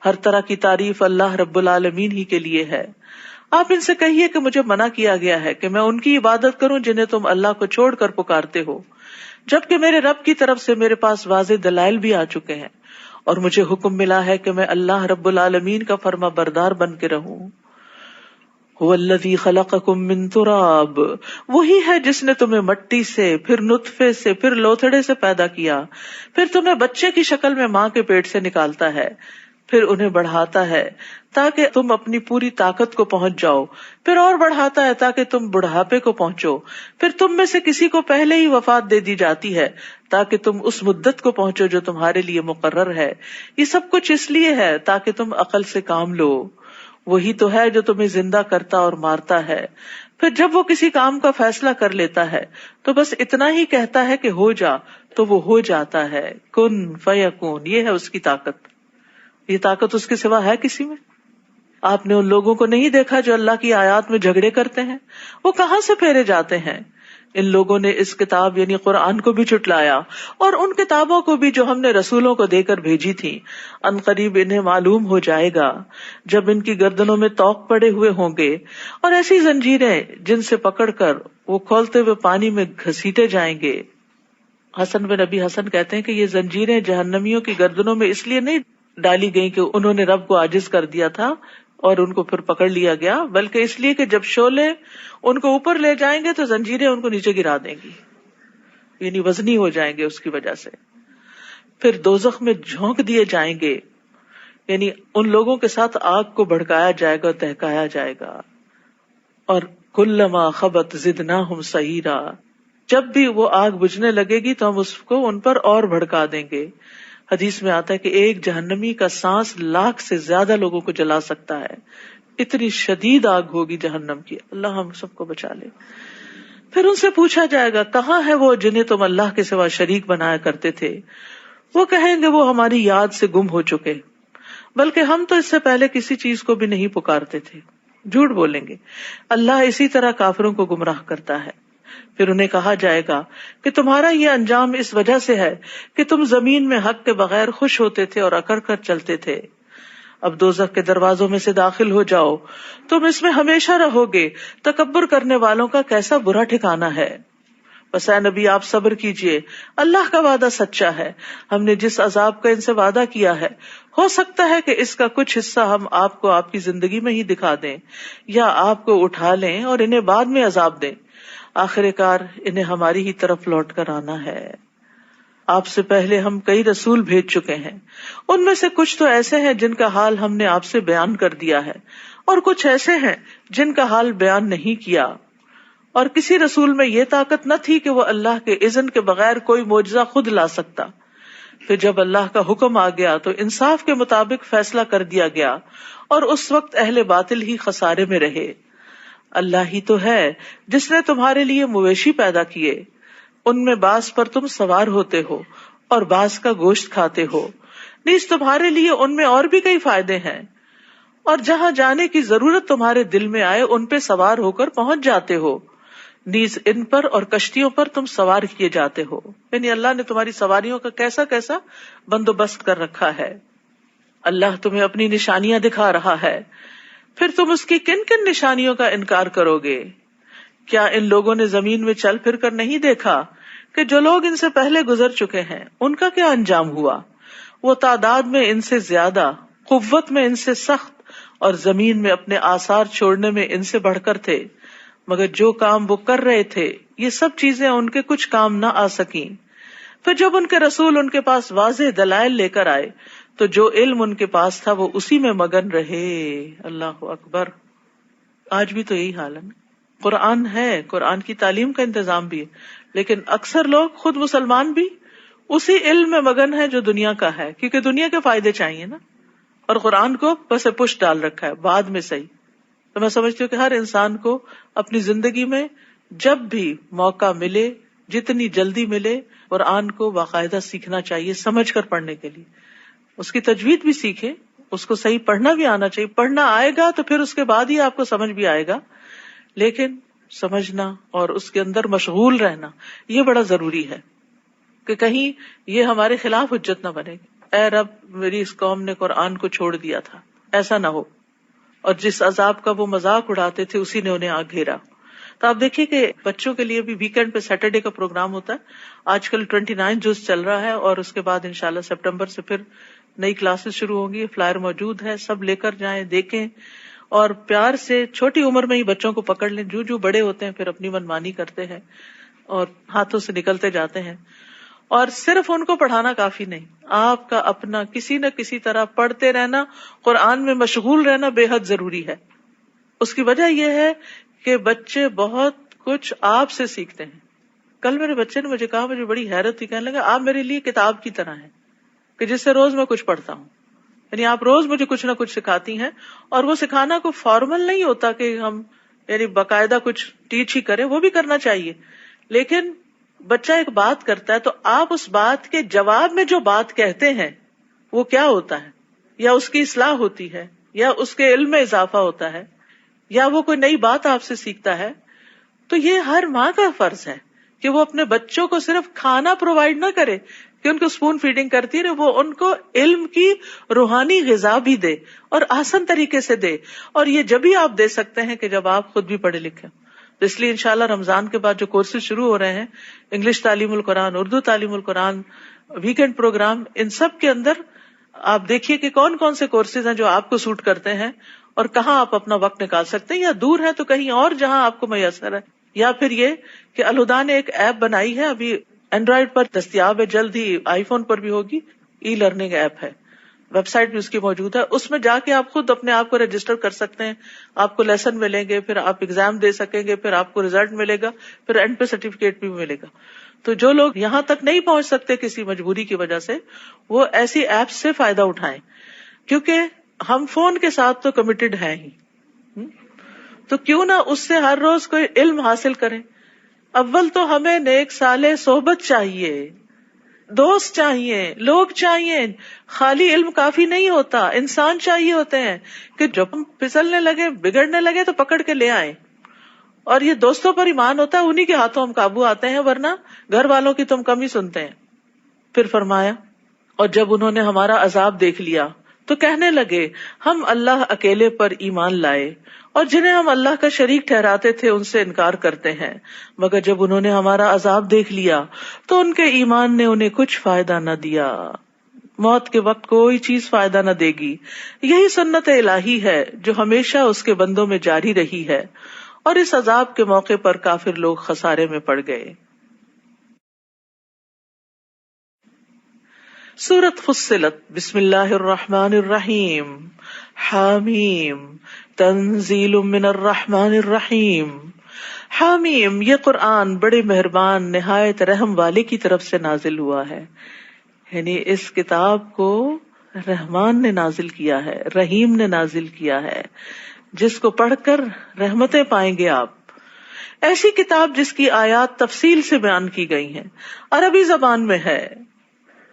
[SPEAKER 1] ہر طرح کی تعریف اللہ رب العالمین ہی کے لیے ہے. آپ ان سے کہیے کہ مجھے منع کیا گیا ہے کہ میں ان کی عبادت کروں جنہیں تم اللہ کو چھوڑ کر پکارتے ہو، جبکہ میرے رب کی طرف سے میرے پاس واضح دلائل بھی آ چکے ہیں اور مجھے حکم ملا ہے کہ میں اللہ رب العالمین کا فرما بردار بن کے رہوں. هو الذی خلقکم من تراب، وہی ہے جس نے تمہیں مٹی سے، پھر نطفے سے، پھر لوتھڑے سے پیدا کیا، پھر تمہیں بچے کی شکل میں ماں کے پیٹ سے نکالتا ہے، پھر انہیں بڑھاتا ہے تاکہ تم اپنی پوری طاقت کو پہنچ جاؤ، پھر اور بڑھاتا ہے تاکہ تم بڑھاپے کو پہنچو، پھر تم میں سے کسی کو پہلے ہی وفات دے دی جاتی ہے تاکہ تم اس مدت کو پہنچو جو تمہارے لیے مقرر ہے. یہ سب کچھ اس لیے ہے تاکہ تم عقل سے کام لو. وہی تو ہے جو تمہیں زندہ کرتا اور مارتا ہے، پھر جب وہ کسی کام کا فیصلہ کر لیتا ہے تو بس اتنا ہی کہتا ہے کہ ہو جا تو وہ ہو جاتا ہے. کن فیکون، یہ ہے اس کی طاقت. یہ طاقت اس کے سوا ہے کسی میں؟ آپ نے ان لوگوں کو نہیں دیکھا جو اللہ کی آیات میں جھگڑے کرتے ہیں؟ وہ کہاں سے پھیرے جاتے ہیں؟ ان لوگوں نے اس کتاب یعنی قرآن کو بھی جھٹلایا اور ان کتابوں کو بھی جو ہم نے رسولوں کو دے کر بھیجی تھی. ان قریب انہیں معلوم ہو جائے گا جب ان کی گردنوں میں توق پڑے ہوئے ہوں گے اور ایسی زنجیریں جن سے پکڑ کر وہ کھولتے ہوئے پانی میں گھسیٹے جائیں گے. حسن بن نبی حسن کہتے ہیں کہ یہ زنجیریں جہنمیوں کی گردنوں میں اس لیے نہیں ڈالی گئی کہ انہوں نے رب کو عاجز کر دیا تھا اور ان کو پھر پکڑ لیا گیا، بلکہ اس لیے کہ جب شعلے ان کو اوپر لے جائیں گے تو زنجیریں ان کو نیچے گرا دیں گی، یعنی وزنی ہو جائیں گے اس کی وجہ سے. پھر دوزخ میں جھونک دیے جائیں گے، یعنی ان لوگوں کے ساتھ آگ کو بھڑکایا جائے گا، تہکایا جائے گا. اور کلما خبت زدناہم سعیرا، جب بھی وہ آگ بجھنے لگے گی تو ہم اس کو ان پر اور بھڑکا دیں گے. حدیث میں آتا ہے کہ ایک جہنمی کا سانس 1,00,000 سے زیادہ لوگوں کو جلا سکتا ہے. اتنی شدید آگ ہوگی جہنم کی، اللہ ہم سب کو بچا لے. پھر ان سے پوچھا جائے گا کہاں ہے وہ جنہیں تم اللہ کے سوا شریک بنایا کرتے تھے؟ وہ کہیں گے وہ ہماری یاد سے گم ہو چکے، بلکہ ہم تو اس سے پہلے کسی چیز کو بھی نہیں پکارتے تھے. جھوٹ بولیں گے. اللہ اسی طرح کافروں کو گمراہ کرتا ہے. پھر انہیں کہا جائے گا کہ تمہارا یہ انجام اس وجہ سے ہے کہ تم زمین میں حق کے بغیر خوش ہوتے تھے اور اکڑ کر چلتے تھے. اب دوزخ کے دروازوں میں سے داخل ہو جاؤ، تم اس میں ہمیشہ رہو گے. تکبر کرنے والوں کا کیسا برا ٹھکانہ ہے. بس اے نبی آپ صبر کیجئے، اللہ کا وعدہ سچا ہے. ہم نے جس عذاب کا ان سے وعدہ کیا ہے ہو سکتا ہے کہ اس کا کچھ حصہ ہم آپ کو آپ کی زندگی میں ہی دکھا دیں، یا آپ کو اٹھا لیں اور انہیں بعد میں عذاب دیں. آخر کار انہیں ہماری ہی طرف لوٹ کر آنا ہے. آپ سے پہلے ہم کئی رسول بھیج چکے ہیں، ان میں سے کچھ تو ایسے ہیں جن کا حال ہم نے آپ سے بیان کر دیا ہے، اور کچھ ایسے ہیں جن کا حال بیان نہیں کیا. اور کسی رسول میں یہ طاقت نہ تھی کہ وہ اللہ کے اذن کے بغیر کوئی معجزہ خود لا سکتا. پھر جب اللہ کا حکم آ گیا تو انصاف کے مطابق فیصلہ کر دیا گیا، اور اس وقت اہل باطل ہی خسارے میں رہے. اللہ ہی تو ہے جس نے تمہارے لیے مویشی پیدا کیے، ان میں بعض پر تم سوار ہوتے ہو اور بعض کا گوشت کھاتے ہو. نیز تمہارے لیے ان میں اور بھی کئی فائدے ہیں، اور جہاں جانے کی ضرورت تمہارے دل میں آئے ان پہ سوار ہو کر پہنچ جاتے ہو. نیز ان پر اور کشتیوں پر تم سوار کیے جاتے ہو. یعنی اللہ نے تمہاری سواریوں کا کیسا کیسا بندوبست کر رکھا ہے. اللہ تمہیں اپنی نشانیاں دکھا رہا ہے، پھر تم اس کی کن کن نشانیوں کا انکار کرو گے؟ کیا ان لوگوں نے زمین میں چل پھر کر نہیں دیکھا کہ جو لوگ ان سے پہلے گزر چکے ہیں ان کا کیا انجام ہوا؟ وہ تعداد میں ان سے زیادہ، قوت میں ان سے سخت، اور زمین میں اپنے آثار چھوڑنے میں ان سے بڑھ کر تھے، مگر جو کام وہ کر رہے تھے یہ سب چیزیں ان کے کچھ کام نہ آ سکیں. پھر جب ان کے رسول ان کے پاس واضح دلائل لے کر آئے تو جو علم ان کے پاس تھا وہ اسی میں مگن رہے. اللہ اکبر. آج بھی تو یہی حال ہے. قرآن ہے، قرآن کی تعلیم کا انتظام بھی ہے، لیکن اکثر لوگ خود مسلمان بھی اسی علم میں مگن ہے جو دنیا کا ہے، کیونکہ دنیا کے فائدے چاہیے نا، اور قرآن کو بس پش ڈال رکھا ہے بعد میں. صحیح تو میں سمجھتی ہوں کہ ہر انسان کو اپنی زندگی میں جب بھی موقع ملے، جتنی جلدی ملے، قرآن کو باقاعدہ سیکھنا چاہیے، سمجھ کر پڑھنے کے لیے. اس کی تجوید بھی سیکھے، اس کو صحیح پڑھنا بھی آنا چاہیے. پڑھنا آئے گا تو پھر اس کے بعد ہی آپ کو سمجھ بھی آئے گا، لیکن سمجھنا اور اس کے اندر مشغول رہنا یہ بڑا ضروری ہے کہ کہیں یہ ہمارے خلاف حجت نہ بنے. اے رب میری اس قوم نے قرآن کو چھوڑ دیا تھا، ایسا نہ ہو. اور جس عذاب کا وہ مذاق اڑاتے تھے اسی نے انہیں آ گھیرا. تو آپ دیکھیے کہ بچوں کے لیے بھی ویکینڈ پہ سیٹرڈے کا پروگرام ہوتا ہے. آج کل 29 جز چل رہا ہے، اور اس کے بعد انشاءاللہ سپٹمبر سے پھر نئی کلاسز شروع ہوں گی. فلائر موجود ہے، سب لے کر جائیں، دیکھیں، اور پیار سے چھوٹی عمر میں ہی بچوں کو پکڑ لیں. جو بڑے ہوتے ہیں پھر اپنی منمانی کرتے ہیں اور ہاتھوں سے نکلتے جاتے ہیں. اور صرف ان کو پڑھانا کافی نہیں، آپ کا اپنا کسی نہ کسی طرح پڑھتے رہنا، قرآن میں مشغول رہنا بے حد ضروری ہے. اس کی وجہ یہ ہے کہ بچے بہت کچھ آپ سے سیکھتے ہیں. کل میرے بچے نے مجھے کہا، مجھے بڑی حیرت تھی، کہنے لگا آپ میرے لیے کتاب کی طرح ہیں کہ جس سے روز میں کچھ پڑھتا ہوں. یعنی آپ روز مجھے کچھ نہ کچھ سکھاتی ہیں، اور وہ سکھانا کوئی فارمل نہیں ہوتا کہ ہم یعنی باقاعدہ کچھ ٹیچ ہی کریں، وہ بھی کرنا چاہیے، لیکن بچہ ایک بات کرتا ہے تو آپ اس بات کے جواب میں جو بات کہتے ہیں وہ کیا ہوتا ہے، یا اس کی اصلاح ہوتی ہے، یا اس کے علم میں اضافہ ہوتا ہے، یا وہ کوئی نئی بات آپ سے سیکھتا ہے. تو یہ ہر ماں کا فرض ہے کہ وہ اپنے بچوں کو صرف کھانا پرووائڈ نہ کرے کہ ان کو اسپون فیڈنگ کرتی رہے، وہ ان کو علم کی روحانی غذا بھی دے اور آسان طریقے سے دے. اور یہ جبھی آپ دے سکتے ہیں کہ جب آپ خود بھی پڑھے لکھے. تو اس لیے انشاءاللہ رمضان کے بعد جو کورسز شروع ہو رہے ہیں، انگلش تعلیم القرآن، اردو تعلیم القرآن، ویکینڈ پروگرام، ان سب کے اندر آپ دیکھیے کہ کون کون سے کورسز ہیں جو آپ کو سوٹ کرتے ہیں اور کہاں آپ اپنا وقت نکال سکتے ہیں، یا دور ہے تو کہیں اور جہاں آپ کو میسر ہے. یا پھر یہ کہ الہدا نے ایک ایپ بنائی ہے، ابھی اینڈرائیڈ پر دستیاب ہے، جلد ہی آئی فون پر بھی ہوگی. ای لرننگ ایپ ہے، ویب سائٹ بھی اس کی موجود ہے. اس میں جا کے آپ خود اپنے آپ کو رجسٹر کر سکتے ہیں. آپ کو لیسن ملیں گے، پھر آپ ایگزام دے سکیں گے، پھر آپ کو ریزلٹ ملے گا، پھر اینڈ پہ سرٹیفکیٹ بھی ملے گا. تو جو لوگ یہاں تک نہیں پہنچ سکتے کسی مجبوری کی وجہ سے، وہ ایسی ایپس سے فائدہ اٹھائیں، کیونکہ ہم فون کے ساتھ تو کمیٹڈ ہیں ہی، تو کیوں نہ اس سے ہر روز کوئی علم حاصل کریں. اول تو ہمیں نیک صالح صحبت چاہیے، دوست چاہیے، لوگ چاہیے. خالی علم کافی نہیں ہوتا، انسان چاہیے ہوتے ہیں کہ جب ہم پھسلنے لگے، بگڑنے لگے تو پکڑ کے لے آئیں. اور یہ دوستوں پر ایمان ہوتا ہے، انہی کے ہاتھوں ہم قابو آتے ہیں، ورنہ گھر والوں کی تم کم ہی سنتے ہیں. پھر فرمایا اور جب انہوں نے ہمارا عذاب دیکھ لیا تو کہنے لگے ہم اللہ اکیلے پر ایمان لائے، اور جنہیں ہم اللہ کا شریک ٹھہراتے تھے ان سے انکار کرتے ہیں. مگر جب انہوں نے ہمارا عذاب دیکھ لیا تو ان کے ایمان نے انہیں کچھ فائدہ نہ دیا. موت کے وقت کوئی چیز فائدہ نہ دے گی. یہی سنت الہی ہے جو ہمیشہ اس کے بندوں میں جاری رہی ہے، اور اس عذاب کے موقع پر کافر لوگ خسارے میں پڑ گئے. سورۃ فصلت. بسم اللہ الرحمن الرحیم. حامیم تنزیل من الرحمن الرحیم. حامیم، یہ قرآن بڑے مہربان نہایت رحم والے کی طرف سے نازل ہوا ہے. یعنی اس کتاب کو رحمان نے نازل کیا ہے، رحیم نے نازل کیا ہے، جس کو پڑھ کر رحمتیں پائیں گے آپ. ایسی کتاب جس کی آیات تفصیل سے بیان کی گئی ہیں، عربی زبان میں ہے،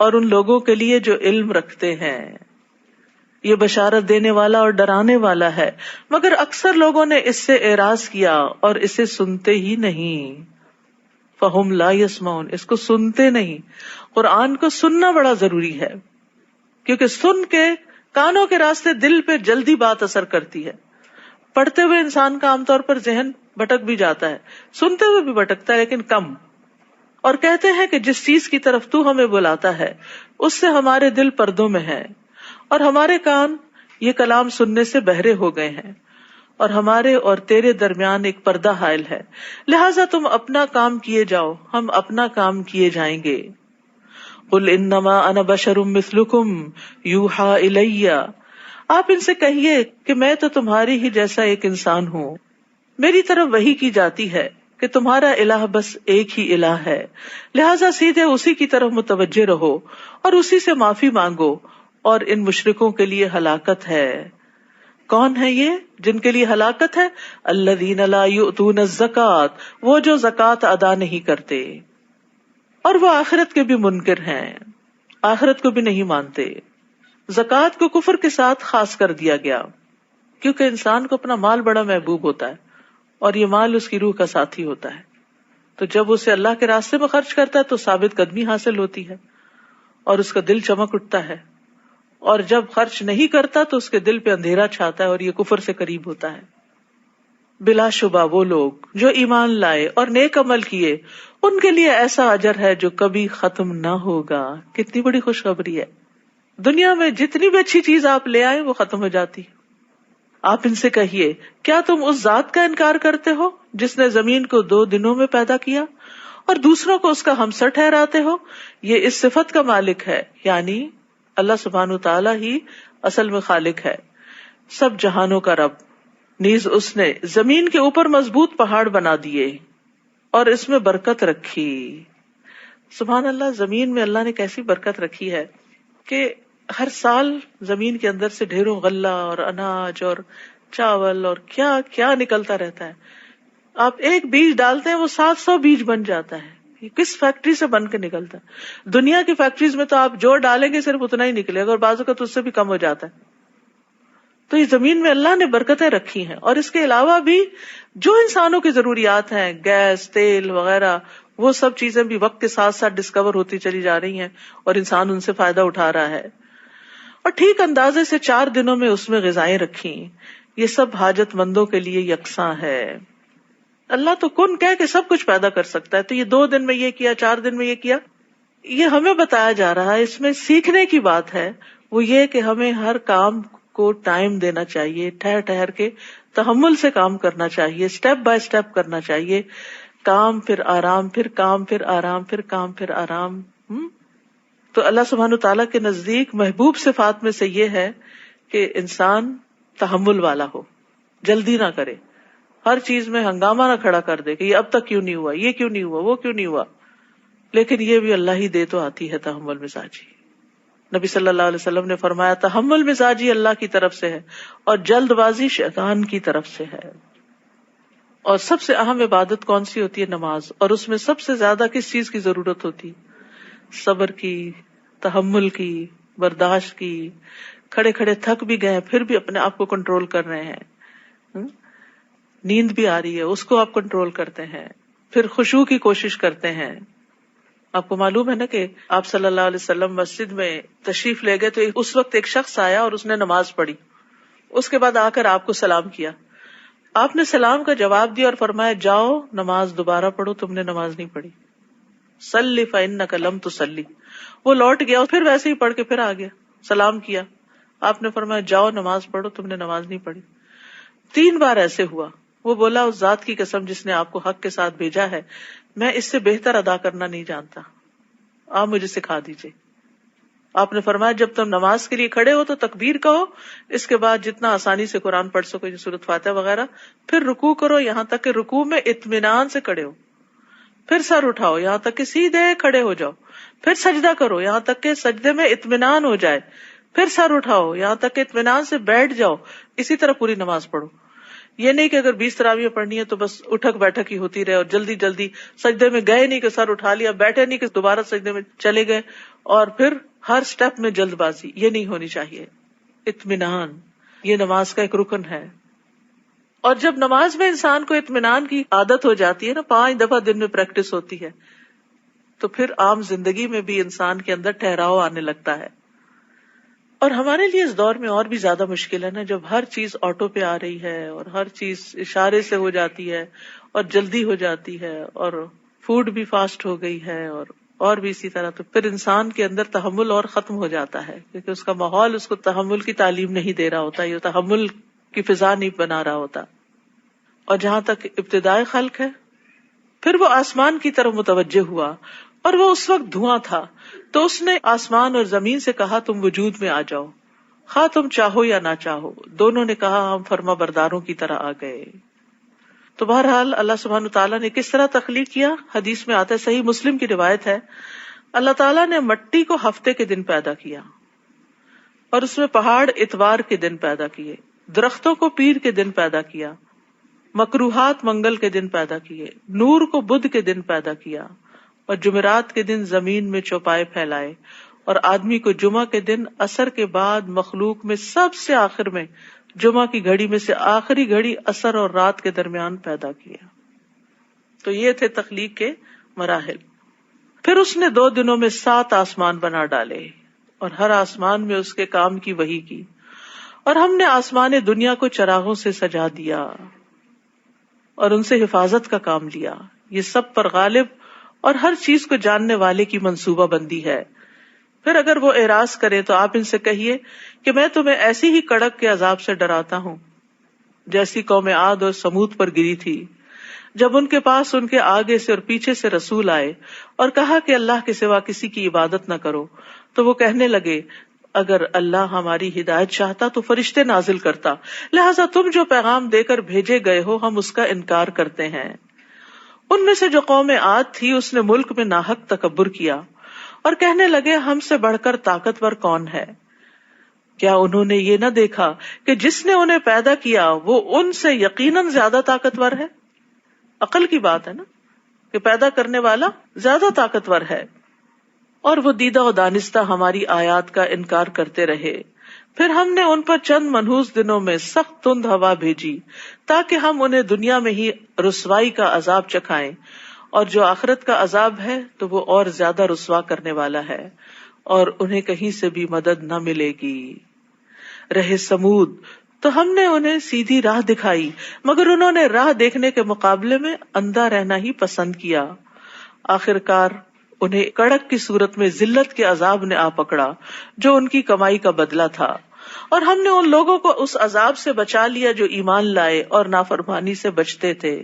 [SPEAKER 1] اور ان لوگوں کے لیے جو علم رکھتے ہیں. یہ بشارت دینے والا اور ڈرانے والا ہے، مگر اکثر لوگوں نے اس سے اعراض کیا اور اسے سنتے ہی نہیں. فہم لا یسمعون، اس کو سنتے نہیں. قرآن کو سننا بڑا ضروری ہے، کیونکہ سن کے کانوں کے راستے دل پہ جلدی بات اثر کرتی ہے. پڑھتے ہوئے انسان کا عام طور پر ذہن بھٹک بھی جاتا ہے، سنتے ہوئے بھی بھٹکتا ہے لیکن کم. اور کہتے ہیں کہ جس چیز کی طرف تو ہمیں بلاتا ہے اس سے ہمارے دل پردوں میں ہے، اور ہمارے کان یہ کلام سننے سے بہرے ہو گئے ہیں، اور ہمارے اور تیرے درمیان ایک پردہ حائل ہے، لہٰذا تم اپنا کام کیے جاؤ، ہم اپنا کام کیے جائیں گے. قل انما انا بشر مثلکم یوحا الی، آپ ان سے کہیے کہ میں تو تمہاری ہی جیسا ایک انسان ہوں، میری طرف وحی کی جاتی ہے کہ تمہارا الہ بس ایک ہی الہ ہے، لہٰذا سیدھے اسی کی طرف متوجہ رہو اور اسی سے معافی مانگو، اور ان مشرکوں کے لیے ہلاکت ہے. کون ہے یہ جن کے لیے ہلاکت ہے؟ الذین لا یؤتون الزکوٰۃ، وہ جو زکوٰۃ ادا نہیں کرتے، اور وہ آخرت کے بھی منکر ہیں، آخرت کو بھی نہیں مانتے. زکوٰۃ کو کفر کے ساتھ خاص کر دیا گیا، کیونکہ انسان کو اپنا مال بڑا محبوب ہوتا ہے، اور یہ مال اس کی روح کا ساتھی ہوتا ہے. تو جب اسے اللہ کے راستے میں خرچ کرتا ہے تو ثابت قدمی حاصل ہوتی ہے، اور اس کا دل چمک اٹھتا ہے. اور جب خرچ نہیں کرتا تو اس کے دل پہ اندھیرا چھاتا ہے اور یہ کفر سے قریب ہوتا ہے. بلا شبہ وہ لوگ جو ایمان لائے اور نیک عمل کیے ان کے لیے ایسا اجر ہے جو کبھی ختم نہ ہوگا. کتنی بڑی خوشخبری ہے. دنیا میں جتنی بھی اچھی چیز آپ لے آئے وہ ختم ہو جاتی. آپ ان سے کہیے کیا تم اس ذات کا انکار کرتے ہو جس نے زمین کو 2 دنوں میں پیدا کیا اور دوسروں کو اس کا ہمسر ٹھہراتے ہو؟ یہ اس صفت کا مالک ہے، یعنی اللہ سبحانہ تعالیٰ ہی اصل میں خالق ہے، سب جہانوں کا رب. نیز اس نے زمین کے اوپر مضبوط پہاڑ بنا دیے اور اس میں برکت رکھی. سبحان اللہ، زمین میں اللہ نے کیسی برکت رکھی ہے کہ ہر سال زمین کے اندر سے ڈھیروں غلہ اور اناج اور چاول اور کیا کیا نکلتا رہتا ہے. آپ ایک بیج ڈالتے ہیں وہ 700 بیج بن جاتا ہے. یہ کس فیکٹری سے بن کے نکلتا ہے؟ دنیا کی فیکٹریز میں تو آپ جو ڈالیں گے صرف اتنا ہی نکلے گا، اور بعض اوقات اس سے بھی کم ہو جاتا ہے. تو یہ زمین میں اللہ نے برکتیں رکھی ہیں، اور اس کے علاوہ بھی جو انسانوں کی ضروریات ہیں، گیس، تیل وغیرہ، وہ سب چیزیں بھی وقت کے ساتھ ساتھ ڈسکور ہوتی چلی جا رہی ہیں اور انسان ان سے فائدہ اٹھا رہا ہے. اور ٹھیک اندازے سے 4 دنوں میں اس میں غذائیں رکھی. یہ سب حاجت مندوں کے لیے یکساں ہے. اللہ تو کن کہہ کے سب کچھ پیدا کر سکتا ہے. تو یہ 2 دن میں یہ کیا، 4 دن میں یہ کیا، یہ ہمیں بتایا جا رہا ہے. اس میں سیکھنے کی بات ہے، وہ یہ کہ ہمیں ہر کام کو ٹائم دینا چاہیے، ٹھہر ٹھہر کے تحمل سے کام کرنا چاہیے، سٹیپ بائی سٹیپ کرنا چاہیے. کام پھر آرام، پھر کام پھر آرام، پھر کام پھر آرام. تو اللہ سبحانہ تعالیٰ کے نزدیک محبوب صفات میں سے یہ ہے کہ انسان تحمل والا ہو، جلدی نہ کرے، ہر چیز میں ہنگامہ نہ کھڑا کر دے کہ یہ اب تک کیوں نہیں ہوا، یہ کیوں نہیں ہوا، وہ کیوں نہیں ہوا. لیکن یہ بھی اللہ ہی دے تو آتی ہے تحمل مزاجی. نبی صلی اللہ علیہ وسلم نے فرمایا تحمل مزاجی اللہ کی طرف سے ہے اور جلد بازی شیطان کی طرف سے ہے. اور سب سے اہم عبادت کون سی ہوتی ہے؟ نماز. اور اس میں سب سے زیادہ کس چیز کی ضرورت ہوتی؟ صبر کی، تحمل کی، برداشت کی. کھڑے کھڑے تھک بھی گئے پھر بھی اپنے آپ کو کنٹرول کر رہے ہیں. نیند بھی آ رہی ہے اس کو آپ کنٹرول کرتے ہیں، پھر خشوع کی کوشش کرتے ہیں. آپ کو معلوم ہے نا کہ آپ صلی اللہ علیہ وسلم مسجد میں تشریف لے گئے تو اس وقت ایک شخص آیا اور اس نے نماز پڑھی، اس کے بعد آ کر آپ کو سلام کیا، آپ نے سلام کا جواب دیا اور فرمایا جاؤ نماز دوبارہ پڑھو، تم نے نماز نہیں پڑھی، صلی فإنک لم تصلی. وہ لوٹ گیا پھر ویسے ہی پڑھ کے پھر آ گیا، سلام کیا، آپ نے فرمایا جاؤ نماز پڑھو، تم نے نماز نہیں پڑھی. 3 بار ایسے ہوا. وہ بولا اس ذات کی قسم جس نے آپ کو حق کے ساتھ بھیجا ہے، میں اس سے بہتر ادا کرنا نہیں جانتا، آپ مجھے سکھا دیجئے. آپ نے فرمایا جب تم نماز کے لیے کھڑے ہو تو تکبیر کہو، اس کے بعد جتنا آسانی سے قرآن پڑھ سکو، سورۃ فاتحہ وغیرہ، پھر رکوع کرو یہاں تک کہ رکوع میں اطمینان سے کھڑے ہو، پھر سر اٹھاؤ یہاں تک کہ سیدھے کھڑے ہو جاؤ، پھر سجدہ کرو یہاں تک کہ سجدے میں اطمینان ہو جائے، پھر سر اٹھاؤ یہاں تک کہ اطمینان سے بیٹھ جاؤ. اسی طرح پوری نماز پڑھو. یہ نہیں کہ اگر 20 تراویح پڑھنی ہے تو بس اٹھک بیٹھک ہی ہوتی رہے اور جلدی جلدی سجدے میں گئے نہیں کہ سر اٹھا لیا، بیٹھے نہیں کہ دوبارہ سجدے میں چلے گئے، اور پھر ہر سٹیپ میں جلد بازی. یہ نہیں ہونی چاہیے. اطمینان یہ نماز کا ایک رکن ہے. اور جب نماز میں انسان کو اطمینان کی عادت ہو جاتی ہے نا، 5 دفعہ دن میں پریکٹس ہوتی ہے، تو پھر عام زندگی میں بھی انسان کے اندر ٹھہراؤ آنے لگتا ہے. اور ہمارے لیے اس دور میں اور بھی زیادہ مشکل ہے نا، جب ہر چیز آٹو پہ آ رہی ہے اور ہر چیز اشارے سے ہو جاتی ہے اور جلدی ہو جاتی ہے، اور فوڈ بھی فاسٹ ہو گئی ہے اور بھی اسی طرح، تو پھر انسان کے اندر تحمل اور ختم ہو جاتا ہے، کیونکہ اس کا ماحول اس کو تحمل کی تعلیم نہیں دے رہا ہوتا، یہ تحمل کی فضا نہیں بنا رہا ہوتا. اور جہاں تک ابتدائے خلق ہے، پھر وہ آسمان کی طرف متوجہ ہوا اور وہ اس وقت دھواں تھا، تو اس نے آسمان اور زمین سے کہا تم وجود میں آ جاؤ، خواہ تم چاہو یا نہ چاہو. دونوں نے کہا ہم فرما برداروں کی طرح آ گئے. تو بہرحال اللہ سبحانہ تعالیٰ نے کس طرح تخلیق کیا؟ حدیث میں آتا ہے، صحیح مسلم کی روایت ہے، اللہ تعالیٰ نے مٹی کو ہفتے کے دن پیدا کیا اور اس میں پہاڑ اتوار کے دن پیدا کیے، درختوں کو پیر کے دن پیدا کیا، مکروہات منگل کے دن پیدا کیے، نور کو بدھ کے دن پیدا کیا، اور جمعرات کے دن زمین میں چوپائے پھیلائے، اور آدمی کو جمعہ کے دن عصر کے بعد مخلوق میں سب سے آخر میں جمعہ کی گھڑی میں سے آخری گھڑی عصر اور رات کے درمیان پیدا کیا. تو یہ تھے تخلیق کے مراحل. پھر اس نے 2 دنوں میں 7 آسمان بنا ڈالے اور ہر آسمان میں اس کے کام کی وحی کی، اور ہم نے آسمان دنیا کو چراغوں سے سجا دیا اور ان سے حفاظت کا کام لیا. یہ سب پر غالب اور ہر چیز کو جاننے والے کی منصوبہ بندی ہے. پھر اگر وہ اعراض کریں تو آپ ان سے کہیے کہ میں تمہیں ایسی ہی کڑک کے عذاب سے ڈراتا ہوں جیسی قوم عاد اور سمود پر گری تھی، جب ان کے پاس ان کے آگے سے اور پیچھے سے رسول آئے اور کہا کہ اللہ کے سوا کسی کی عبادت نہ کرو، تو وہ کہنے لگے اگر اللہ ہماری ہدایت چاہتا تو فرشتے نازل کرتا، لہذا تم جو پیغام دے کر بھیجے گئے ہو ہم اس کا انکار کرتے ہیں. ان میں سے جو قوم عاد تھی اس نے ملک میں ناحق تکبر کیا اور کہنے لگے ہم سے بڑھ کر طاقتور کون ہے؟ کیا انہوں نے یہ نہ دیکھا کہ جس نے انہیں پیدا کیا وہ ان سے یقیناً زیادہ طاقتور ہے؟ عقل کی بات ہے نا کہ پیدا کرنے والا زیادہ طاقتور ہے. اور وہ دیدہ و دانستہ ہماری آیات کا انکار کرتے رہے. پھر ہم نے ان پر چند منحوس دنوں میں سخت تند ہوا بھیجی تاکہ ہم انہیں دنیا میں ہی رسوائی کا عذاب چکھائیں، اور جو آخرت کا عذاب ہے تو وہ اور زیادہ رسوا کرنے والا ہے، اور انہیں کہیں سے بھی مدد نہ ملے گی. رہے سمود تو ہم نے انہیں سیدھی راہ دکھائی، مگر انہوں نے راہ دیکھنے کے مقابلے میں اندھا رہنا ہی پسند کیا. آخر کار انہیں کڑک کی صورت میں ذلت کے عذاب نے آ پکڑا جو ان کی کمائی کا بدلہ تھا، اور ہم نے ان لوگوں کو اس عذاب سے بچا لیا جو ایمان لائے اور نافرمانی سے بچتے تھے.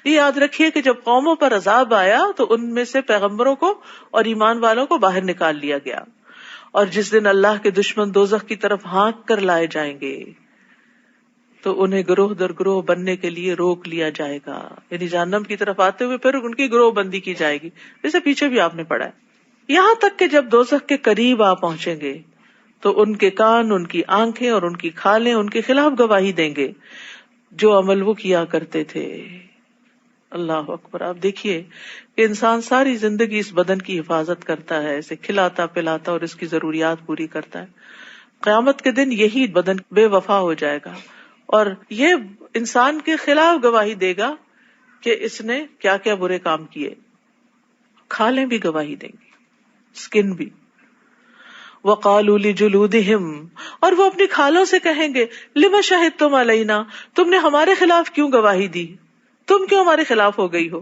[SPEAKER 1] یہ یاد رکھیے کہ جب قوموں پر عذاب آیا تو ان میں سے پیغمبروں کو اور ایمان والوں کو باہر نکال لیا گیا، اور جس دن اللہ کے دشمن دوزخ کی طرف ہانک کر لائے جائیں گے تو انہیں گروہ در گروہ بننے کے لیے روک لیا جائے گا، یعنی جہنم کی طرف آتے ہوئے پھر ان کی گروہ بندی کی جائے گی، جیسے پیچھے بھی آپ نے پڑھا ہے. یہاں تک کہ جب دوزخ کے قریب آ پہنچیں گے تو ان کے کان، ان کی آنکھیں اور ان کی کھالیں ان کے خلاف گواہی دیں گے جو عمل وہ کیا کرتے تھے. اللہ اکبر. آپ دیکھیے کہ انسان ساری زندگی اس بدن کی حفاظت کرتا ہے، اسے کھلاتا پلاتا اور اس کی ضروریات پوری کرتا ہے. قیامت کے دن یہی بدن بے وفا ہو جائے گا اور یہ انسان کے خلاف گواہی دے گا کہ اس نے کیا کیا برے کام کیے. کھالیں بھی گواہی دیں گی, اسکن بھی. وَقَالُوا لِجُلُودِهِمْ, اور وہ اپنی کھالوں سے کہیں گے, لِمَ شَهِدْتُمْ عَلَيْنَا, تم نے ہمارے خلاف کیوں گواہی دی, تم کیوں ہمارے خلاف ہو گئی ہو.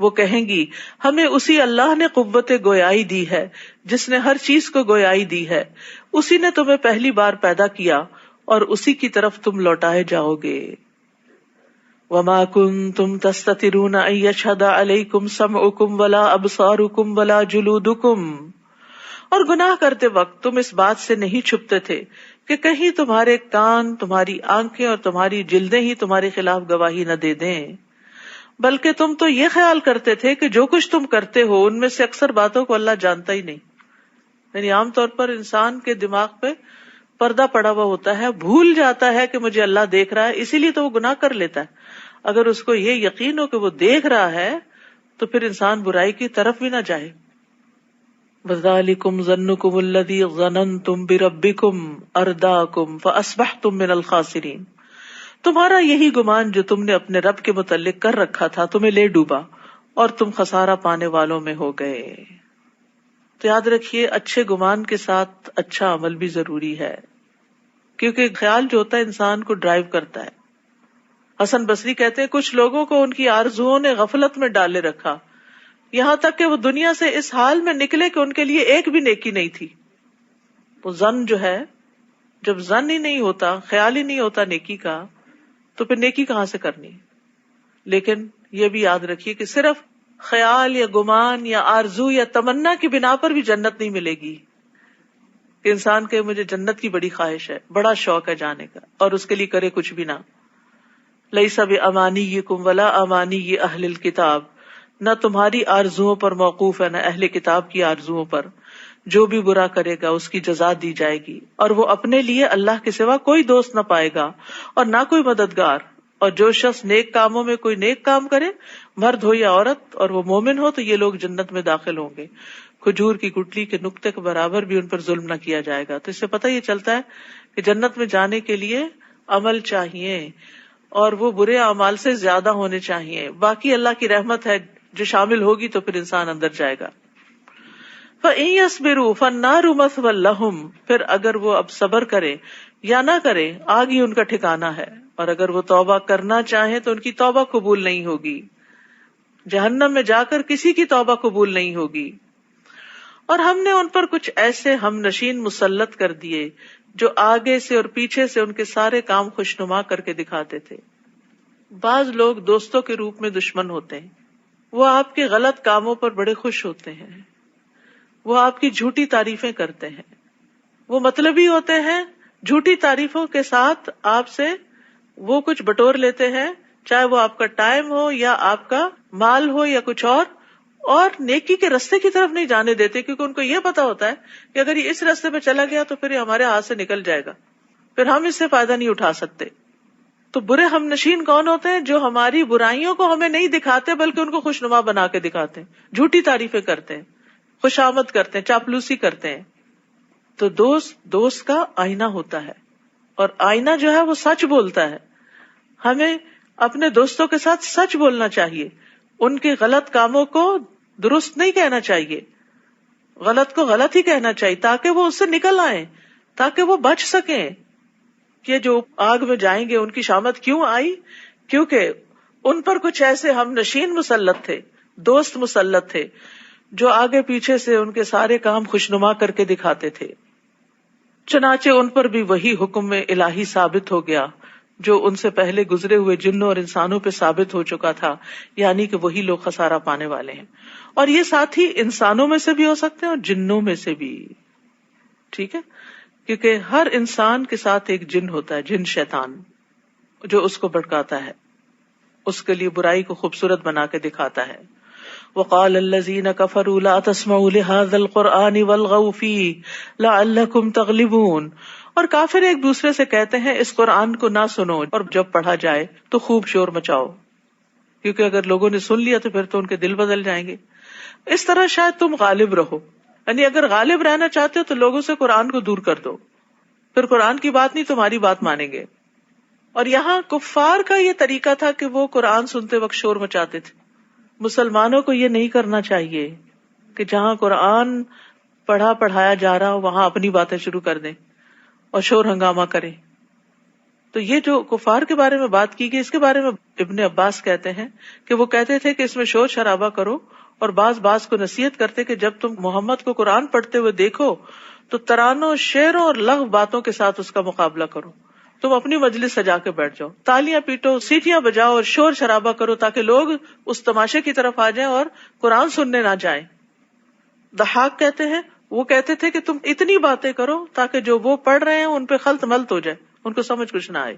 [SPEAKER 1] وہ کہیں گی, ہمیں اسی اللہ نے قوت گویائی دی ہے جس نے ہر چیز کو گویائی دی ہے, اسی نے تمہیں پہلی بار پیدا کیا اور اسی کی طرف تم لوٹائے جاؤ گے. وَمَا كُنتُمْ تَسْتَتِرُونَ أَن يَشْهَدَ عَلَيْكُمْ سَمْعُكُمْ وَلَا أَبْصَارُكُمْ وَلَا جُلُودُكُمْ, اور گناہ کرتے وقت تم اس بات سے نہیں چھپتے تھے کہ کہیں تمہارے کان, تمہاری آنکھیں اور تمہاری جلدیں ہی تمہارے خلاف گواہی نہ دے دیں, بلکہ تم تو یہ خیال کرتے تھے کہ جو کچھ تم کرتے ہو ان میں سے اکثر باتوں کو اللہ جانتا ہی نہیں. یعنی عام طور پر انسان کے دماغ پہ پردہ پڑا ہوا ہوتا ہے, بھول جاتا ہے کہ مجھے اللہ دیکھ رہا ہے, اسی لیے تو وہ گناہ کر لیتا ہے. اگر اس کو یہ یقین ہو کہ وہ دیکھ رہا ہے تو پھر انسان برائی کی طرف بھی نہ جائے. وَذَلِكُمْ ظَنُّكُمُ الَّذِي ظَنَنْتُمْ بِرَبِّكُمْ أَرْدَاكُمْ فَأَصْبَحْتُمْ مِنَ الْخَاسِرِينَ, تمہارا یہی گمان جو تم نے اپنے رب کے متعلق کر رکھا تھا تمہیں لے ڈوبا اور تم خسارہ پانے والوں میں ہو گئے. تو یاد رکھیے, اچھے گمان کے ساتھ اچھا عمل بھی ضروری ہے, کیونکہ خیال جو ہوتا ہے انسان کو ڈرائیو کرتا ہے. حسن بصری کہتے ہیں, کچھ لوگوں کو ان کی آرزوؤں نے غفلت میں ڈالے رکھا, یہاں تک کہ وہ دنیا سے اس حال میں نکلے کہ ان کے لیے ایک بھی نیکی نہیں تھی. وہ ظن جو ہے, جب ظن ہی نہیں ہوتا, خیال ہی نہیں ہوتا نیکی کا, تو پھر نیکی کہاں سے کرنی. لیکن یہ بھی یاد رکھیے کہ صرف خیال یا گمان یا آرزو یا تمنا کی بنا پر بھی جنت نہیں ملے گی. کہ انسان کے مجھے جنت کی بڑی خواہش ہے, بڑا شوق ہے جانے کا, اور اس کے لیے کرے کچھ بھی نہ. لیس بامانیکم ولا امانی اہل الکتاب, نہ تمہاری آرزوؤں پر موقوف ہے نہ اہل کتاب کی آرزوؤں پر. جو بھی برا کرے گا اس کی جزا دی جائے گی, اور وہ اپنے لیے اللہ کے سوا کوئی دوست نہ پائے گا اور نہ کوئی مددگار. اور جو شخص نیک کاموں میں کوئی نیک کام کرے, مرد ہو یا عورت, اور وہ مومن ہو, تو یہ لوگ جنت میں داخل ہوں گے. کھجور کی گٹلی کے نقطے کے برابر بھی ان پر ظلم نہ کیا جائے گا. تو اس سے پتہ یہ چلتا ہے کہ جنت میں جانے کے لیے عمل چاہیے, اور وہ برے اعمال سے زیادہ ہونے چاہیے. باقی اللہ کی رحمت ہے جو شامل ہوگی تو پھر انسان اندر جائے گا. فَإِن يَصْبِرُوا فَالنَّارُ مَثْوًى لَهُمْ, پھر اگر وہ اب صبر کرے یا نہ کرے, آگ ہی ان کا ٹھکانہ ہے. اور اگر وہ توبہ کرنا چاہیں تو ان کی توبہ قبول نہیں ہوگی. جہنم میں جا کر کسی کی توبہ قبول نہیں ہوگی. اور ہم نے ان پر کچھ ایسے ہم نشین مسلط کر دیے جو آگے سے اور پیچھے سے ان کے سارے کام خوشنما کر کے دکھاتے تھے. بعض لوگ دوستوں کے روپ میں دشمن ہوتے ہیں, وہ آپ کے غلط کاموں پر بڑے خوش ہوتے ہیں, وہ آپ کی جھوٹی تعریفیں کرتے ہیں, وہ مطلبی ہوتے ہیں, جھوٹی تعریفوں کے ساتھ آپ سے وہ کچھ بٹور لیتے ہیں, چاہے وہ آپ کا ٹائم ہو یا آپ کا مال ہو یا کچھ اور نیکی کے راستے کی طرف نہیں جانے دیتے, کیونکہ ان کو یہ پتا ہوتا ہے کہ اگر یہ اس راستے پہ چلا گیا تو پھر یہ ہمارے ہاتھ سے نکل جائے گا, پھر ہم اس سے فائدہ نہیں اٹھا سکتے. تو برے ہم نشین کون ہوتے ہیں؟ جو ہماری برائیوں کو ہمیں نہیں دکھاتے بلکہ ان کو خوشنما بنا کے دکھاتے ہیں, جھوٹی تعریفیں کرتے ہیں, خوشامد کرتے ہیں, چاپلوسی کرتے ہیں. تو دوست کا آئینہ ہوتا ہے, اور آئینہ جو ہے وہ سچ بولتا ہے. ہمیں اپنے دوستوں کے ساتھ سچ بولنا چاہیے, ان کے غلط کاموں کو درست نہیں کہنا چاہیے, غلط کو غلط ہی کہنا چاہیے تاکہ وہ اس سے نکل آئیں, تاکہ وہ بچ سکیں. کہ جو آگ میں جائیں گے ان کی شامت کیوں آئی؟ کیونکہ ان پر کچھ ایسے ہم نشین مسلط تھے, دوست مسلط تھے, جو آگے پیچھے سے ان کے سارے کام خوشنما کر کے دکھاتے تھے. چنانچہ ان پر بھی وہی حکم الہی ثابت ہو گیا جو ان سے پہلے گزرے ہوئے جنوں اور انسانوں پہ ثابت ہو چکا تھا, یعنی کہ وہی لوگ خسارہ پانے والے ہیں. اور یہ ساتھی انسانوں میں سے بھی ہو سکتے ہیں اور جنوں میں سے بھی, ٹھیک ہے, کیونکہ ہر انسان کے ساتھ ایک جن ہوتا ہے, جن شیطان, جو اس کو بھٹکاتا ہے, اس کے لیے برائی کو خوبصورت بنا کے دکھاتا ہے. وقال الذين كفروا لا تسمعوا لهذا القرآن والغوا فيه لعلكم تغلبون, اور کافر ایک دوسرے سے کہتے ہیں اس قرآن کو نہ سنو, اور جب پڑھا جائے تو خوب شور مچاؤ, کیونکہ اگر لوگوں نے سن لیا تو پھر تو ان کے دل بدل جائیں گے. اس طرح شاید تم غالب رہو, یعنی اگر غالب رہنا چاہتے ہو تو لوگوں سے قرآن کو دور کر دو, پھر قرآن کی بات نہیں تمہاری بات مانیں گے. اور یہاں کفار کا یہ طریقہ تھا کہ وہ قرآن سنتے وقت شور مچاتے تھے. مسلمانوں کو یہ نہیں کرنا چاہیے کہ جہاں قرآن پڑھایا جا رہا ہو وہاں اپنی باتیں شروع کر دیں اور شور ہنگامہ کریں. تو یہ جو کفار کے بارے میں بات کی گئی، اس کے بارے میں ابن عباس کہتے ہیں کہ وہ کہتے تھے کہ اس میں شور شرابہ کرو، اور بعض کو نصیحت کرتے کہ جب تم محمد کو قرآن پڑھتے ہوئے دیکھو تو ترانوں، شعروں اور لغو باتوں کے ساتھ اس کا مقابلہ کرو. تم اپنی مجلس سجا کے بیٹھ جاؤ، تالیاں پیٹو، سیٹیاں بجاؤ اور شور شرابہ کرو تاکہ لوگ اس تماشے کی طرف آ جائیں اور قرآن سننے نہ جائیں. ضحاک کہتے ہیں وہ کہتے تھے کہ تم اتنی باتیں کرو تاکہ جو وہ پڑھ رہے ہیں ان پہ خلط ملط ہو جائے، ان کو سمجھ کچھ نہ آئے.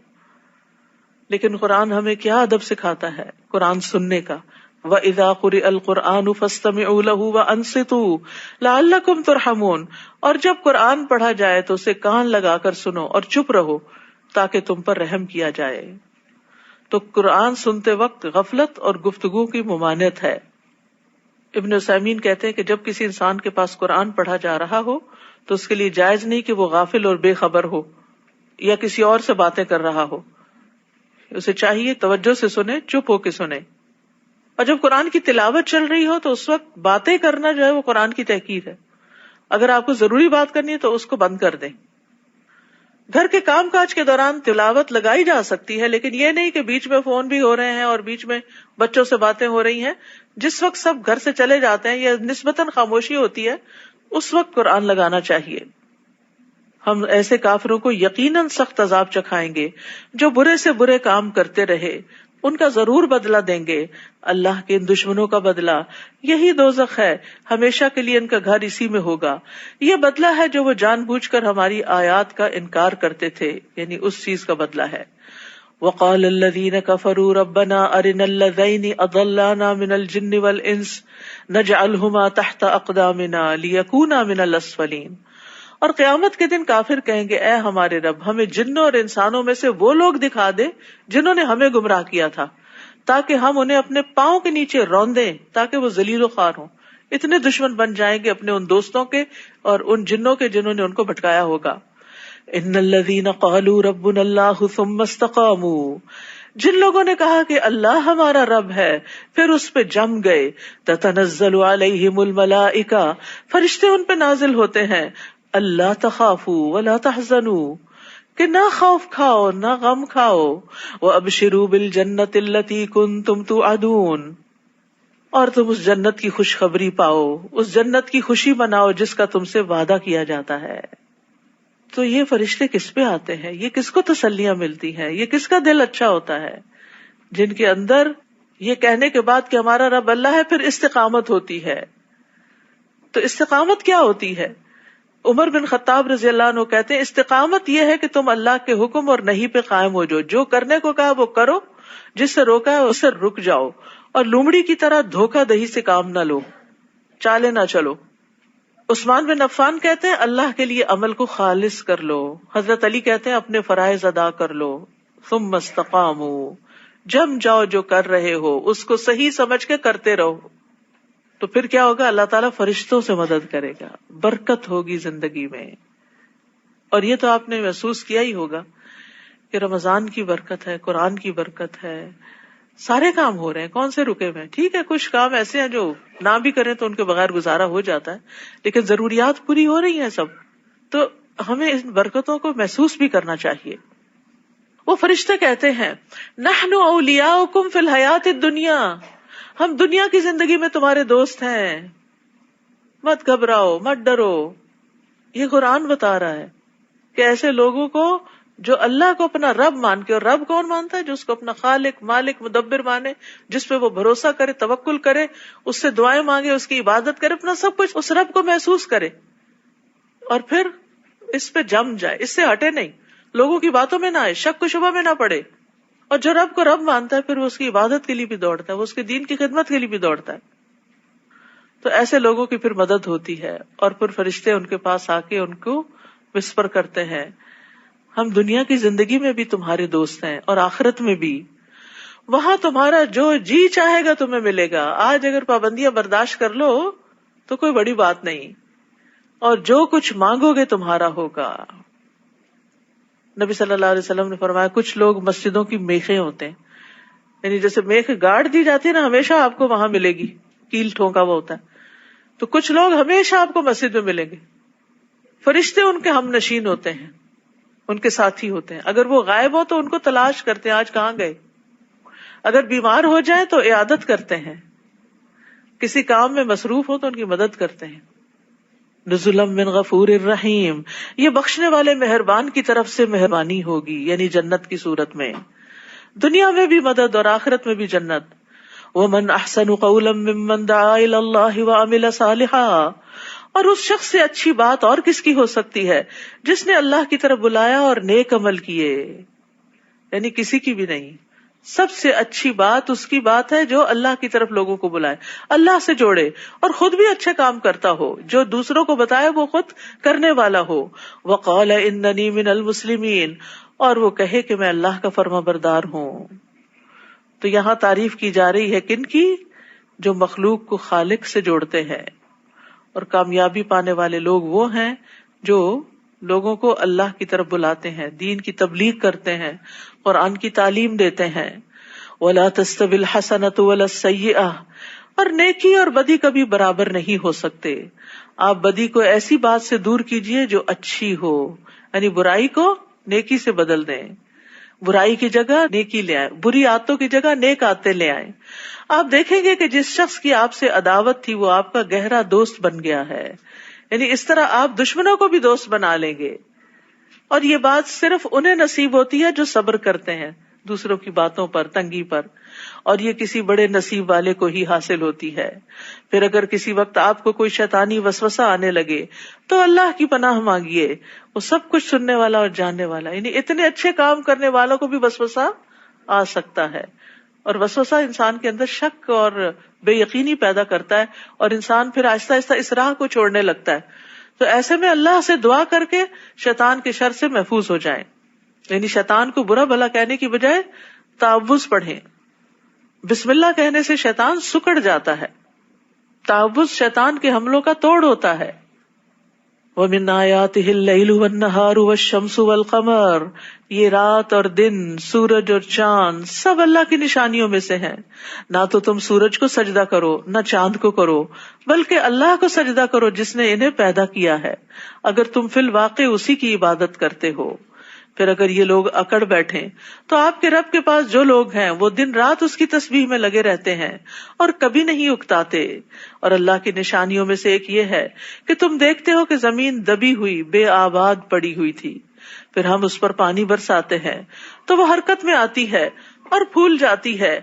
[SPEAKER 1] لیکن قرآن ہمیں کیا ادب سکھاتا ہے قرآن سننے کا. وَإِذَا قُرِئَ الْقُرْآنُ فَاسْتَمِعُوا لَهُ وَأَنصِتُوا لَعَلَّكُمْ تُرْحَمُونَ. اور جب قرآن پڑھا جائے تو اسے کان لگا کر سنو اور چپ رہو تاکہ تم پر رحم کیا جائے. تو قرآن سنتے وقت غفلت اور گفتگو کی ممانعت ہے. ابن عثیمین کہتے ہیں کہ جب کسی انسان کے پاس قرآن پڑھا جا رہا ہو تو اس کے لیے جائز نہیں کہ وہ غافل اور بے خبر ہو یا کسی اور سے باتیں کر رہا ہو. اسے چاہیے توجہ سے سنے، چپ ہو کے سنے. اور جب قرآن کی تلاوت چل رہی ہو تو اس وقت باتیں کرنا جو ہے وہ قرآن کی تحقیر ہے. اگر آپ کو ضروری بات کرنی ہے تو اس کو بند کر دیں. گھر کے کام کاج کے دوران تلاوت لگائی جا سکتی ہے، لیکن یہ نہیں کہ بیچ میں فون بھی ہو رہے ہیں اور بیچ میں بچوں سے باتیں ہو رہی ہیں. جس وقت سب گھر سے چلے جاتے ہیں یا نسبتاً خاموشی ہوتی ہے اس وقت قرآن لگانا چاہیے. ہم ایسے کافروں کو یقیناً سخت عذاب چکھائیں گے جو برے سے برے کام کرتے رہے، ان کا ضرور بدلہ دیں گے. اللہ کے ان دشمنوں کا بدلہ یہی دوزخ ہے، ہمیشہ کے لیے ان کا گھر اسی میں ہوگا. یہ بدلہ ہے جو وہ جان بوجھ کر ہماری آیات کا انکار کرتے تھے، یعنی اس چیز کا بدلہ ہے. وقال الذين كفروا ربنا ارنا الذين اضلانا من الجن والانس نجعلهما تحت اقدامنا ليكونا من الاسفلين. اور قیامت کے دن کافر کہیں گے، اے ہمارے رب ہمیں جنوں اور انسانوں میں سے وہ لوگ دکھا دے جنہوں نے ہمیں گمراہ کیا تھا، تاکہ ہم انہیں اپنے پاؤں کے نیچے روندیں تاکہ وہ ذلیل و خوار ہوں. اتنے دشمن بن جائیں گے اپنے ان دوستوں کے اور ان جنوں کے جنہوں نے ان کو بھٹکایا ہوگا. ان الذين قالوا ربنا الله ثم استقاموا. جن لوگوں نے کہا کہ اللہ ہمارا رب ہے پھر اس پہ جم گئے، تتنزل علیہم الملائکہ، فرشتے ان پہ نازل ہوتے ہیں، اللہ تخافوا ولا تحزنوا، کہ نہ خوف کھاؤ نہ غم کھاؤ، وابشروا بالجنۃ التی کنتم توعدون، اور تم اس جنت کی خوشخبری پاؤ، اس جنت کی خوشی مناؤ جس کا تم سے وعدہ کیا جاتا ہے. تو یہ فرشتے کس پہ آتے ہیں؟ یہ کس کو تسلیاں ملتی ہیں؟ یہ کس کا دل اچھا ہوتا ہے؟ جن کے اندر یہ کہنے کے بعد کہ ہمارا رب اللہ ہے پھر استقامت ہوتی ہے. تو استقامت کیا ہوتی ہے؟ عمر بن خطاب رضی اللہ عنہ کہتے ہیں استقامت یہ ہے کہ تم اللہ کے حکم اور نہیں پہ قائم ہو جاؤ، جو کرنے کو کہا وہ کرو، جس سے روکا ہے اس سے رک جاؤ، اور لومڑی کی طرح دھوکہ دہی سے کام نہ لو، چالے نہ چلو. عثمان بن عفان کہتے ہیں اللہ کے لیے عمل کو خالص کر لو. حضرت علی کہتے ہیں اپنے فرائض ادا کر لو. ثم استقاموا، جم جاؤ جو کر رہے ہو اس کو صحیح سمجھ کے کرتے رہو. تو پھر کیا ہوگا؟ اللہ تعالیٰ فرشتوں سے مدد کرے گا، برکت ہوگی زندگی میں. اور یہ تو آپ نے محسوس کیا ہی ہوگا کہ رمضان کی برکت ہے، قرآن کی برکت ہے، سارے کام ہو رہے ہیں، کون سے رکے ہوئے ہیں؟ ٹھیک ہے کچھ کام ایسے ہیں جو نہ بھی کریں تو ان کے بغیر گزارا ہو جاتا ہے، لیکن ضروریات پوری ہو رہی ہیں سب. تو ہمیں ان برکتوں کو محسوس بھی کرنا چاہیے. وہ فرشتے کہتے ہیں نحن اولیاؤکم فی الحیات الدنیا، ہم دنیا کی زندگی میں تمہارے دوست ہیں، مت گھبراؤ مت ڈرو. یہ قرآن بتا رہا ہے کہ ایسے لوگوں کو جو اللہ کو اپنا رب مان کے، اور رب کون مانتا ہے؟ جو اس کو اپنا خالق مالک مدبر مانے، جس پہ وہ بھروسہ کرے، توکل کرے، اس سے دعائیں مانگے، اس کی عبادت کرے، اپنا سب کچھ اس رب کو محسوس کرے اور پھر اس پہ جم جائے، اس سے ہٹے نہیں، لوگوں کی باتوں میں نہ آئے، شک و شبہ میں نہ پڑے. اور جو رب کو رب مانتا ہے پھر وہ اس کی عبادت کے لیے بھی دوڑتا ہے، وہ اس کے دین کی خدمت کے لیے بھی دوڑتا ہے. تو ایسے لوگوں کی پھر مدد ہوتی ہے، اور پھر فرشتے ان کے پاس آ کے ان کو وسپر کرتے ہیں ہم دنیا کی زندگی میں بھی تمہارے دوست ہیں اور آخرت میں بھی، وہاں تمہارا جو جی چاہے گا تمہیں ملے گا. آج اگر پابندیاں برداشت کر لو تو کوئی بڑی بات نہیں، اور جو کچھ مانگو گے تمہارا ہوگا. نبی صلی اللہ علیہ وسلم نے فرمایا کچھ لوگ مسجدوں کی میخیں ہوتے ہیں، یعنی جیسے میخ گاڑ دی جاتی ہے نا، ہمیشہ آپ کو وہاں ملے گی، کیل ٹھونکا وہ ہوتا ہے، تو کچھ لوگ ہمیشہ آپ کو مسجد میں ملیں گے، فرشتے ان کے ہم نشین ہوتے ہیں، ان کے ساتھی ہوتے ہیں، اگر وہ غائب ہو تو ان کو تلاش کرتے ہیں آج کہاں گئے، اگر بیمار ہو جائیں تو عیادت کرتے ہیں، کسی کام میں مصروف ہو تو ان کی مدد کرتے ہیں. نزلا من غفور الرحیم، یہ بخشنے والے مہربان کی طرف سے مہربانی ہوگی، یعنی جنت کی صورت میں، دنیا میں بھی مدد اور آخرت میں بھی جنت. ومن احسن قولا ممن دعا الی اللہ وعمل صالحا، اور اس شخص سے اچھی بات اور کس کی ہو سکتی ہے جس نے اللہ کی طرف بلایا اور نیک عمل کیے، یعنی کسی کی بھی نہیں. سب سے اچھی بات اس کی بات ہے جو اللہ کی طرف لوگوں کو بلائے، اللہ سے جوڑے اور خود بھی اچھے کام کرتا ہو، جو دوسروں کو بتائے وہ خود کرنے والا ہو. وقال اننی من المسلمین، اور وہ کہے کہ میں اللہ کا فرما بردار ہوں. تو یہاں تعریف کی جا رہی ہے کن کی؟ جو مخلوق کو خالق سے جوڑتے ہیں. اور کامیابی پانے والے لوگ وہ ہیں جو لوگوں کو اللہ کی طرف بلاتے ہیں، دین کی تبلیغ کرتے ہیں، قرآن کی تعلیم دیتے ہیں. وَلَا تَسْتَوِي الْحَسَنَةُ وَلَا السَّيِّئَةُ، اور نیکی اور بدی کبھی برابر نہیں ہو سکتے. آپ بدی کو ایسی بات سے دور کیجئے جو اچھی ہو، یعنی برائی کو نیکی سے بدل دیں، برائی کی جگہ نیکی لے آئیں، بری عادتوں کی جگہ نیک عادتیں لے آئیں. آپ دیکھیں گے کہ جس شخص کی آپ سے عداوت تھی وہ آپ کا گہرا دوست بن گیا ہے، یعنی اس طرح آپ دشمنوں کو بھی دوست بنا لیں گے. اور یہ بات صرف انہیں نصیب ہوتی ہے جو صبر کرتے ہیں دوسروں کی باتوں پر، تنگی پر، اور یہ کسی بڑے نصیب والے کو ہی حاصل ہوتی ہے. پھر اگر کسی وقت آپ کو کوئی شیطانی وسوسہ آنے لگے تو اللہ کی پناہ مانگیے، وہ سب کچھ سننے والا اور جاننے والا. یعنی اتنے اچھے کام کرنے والوں کو بھی وسوسہ آ سکتا ہے، اور وسوسہ انسان کے اندر شک اور بے یقینی پیدا کرتا ہے، اور انسان پھر آہستہ آہستہ اس راہ کو چھوڑنے لگتا ہے. تو ایسے میں اللہ سے دعا کر کے شیطان کے شر سے محفوظ ہو جائیں، یعنی شیطان کو برا بھلا کہنے کی بجائے تعوذ پڑھیں. بسم اللہ کہنے سے شیطان سکڑ جاتا ہے. تعوذ شیطان کے حملوں کا توڑ ہوتا ہے. وَمِنْ آيَاتِهِ اللَّيْلُ وَالنَّهَارُ وَالشَّمْسُ وَالْقَمَرُ، یہ رات اور دن، سورج اور چاند سب اللہ کی نشانیوں میں سے ہیں. نہ تو تم سورج کو سجدہ کرو نہ چاند کو کرو، بلکہ اللہ کو سجدہ کرو جس نے انہیں پیدا کیا ہے، اگر تم فی الواقع اسی کی عبادت کرتے ہو. پھر اگر یہ لوگ اکڑ بیٹھیں تو آپ کے رب کے پاس جو لوگ ہیں وہ دن رات اس کی تسبیح میں لگے رہتے ہیں اور کبھی نہیں اکتاتے. اور اللہ کی نشانیوں میں سے ایک یہ ہے کہ تم دیکھتے ہو کہ زمین دبی ہوئی بے آباد پڑی ہوئی تھی، پھر ہم اس پر پانی برساتے ہیں تو وہ حرکت میں آتی ہے اور پھول جاتی ہے.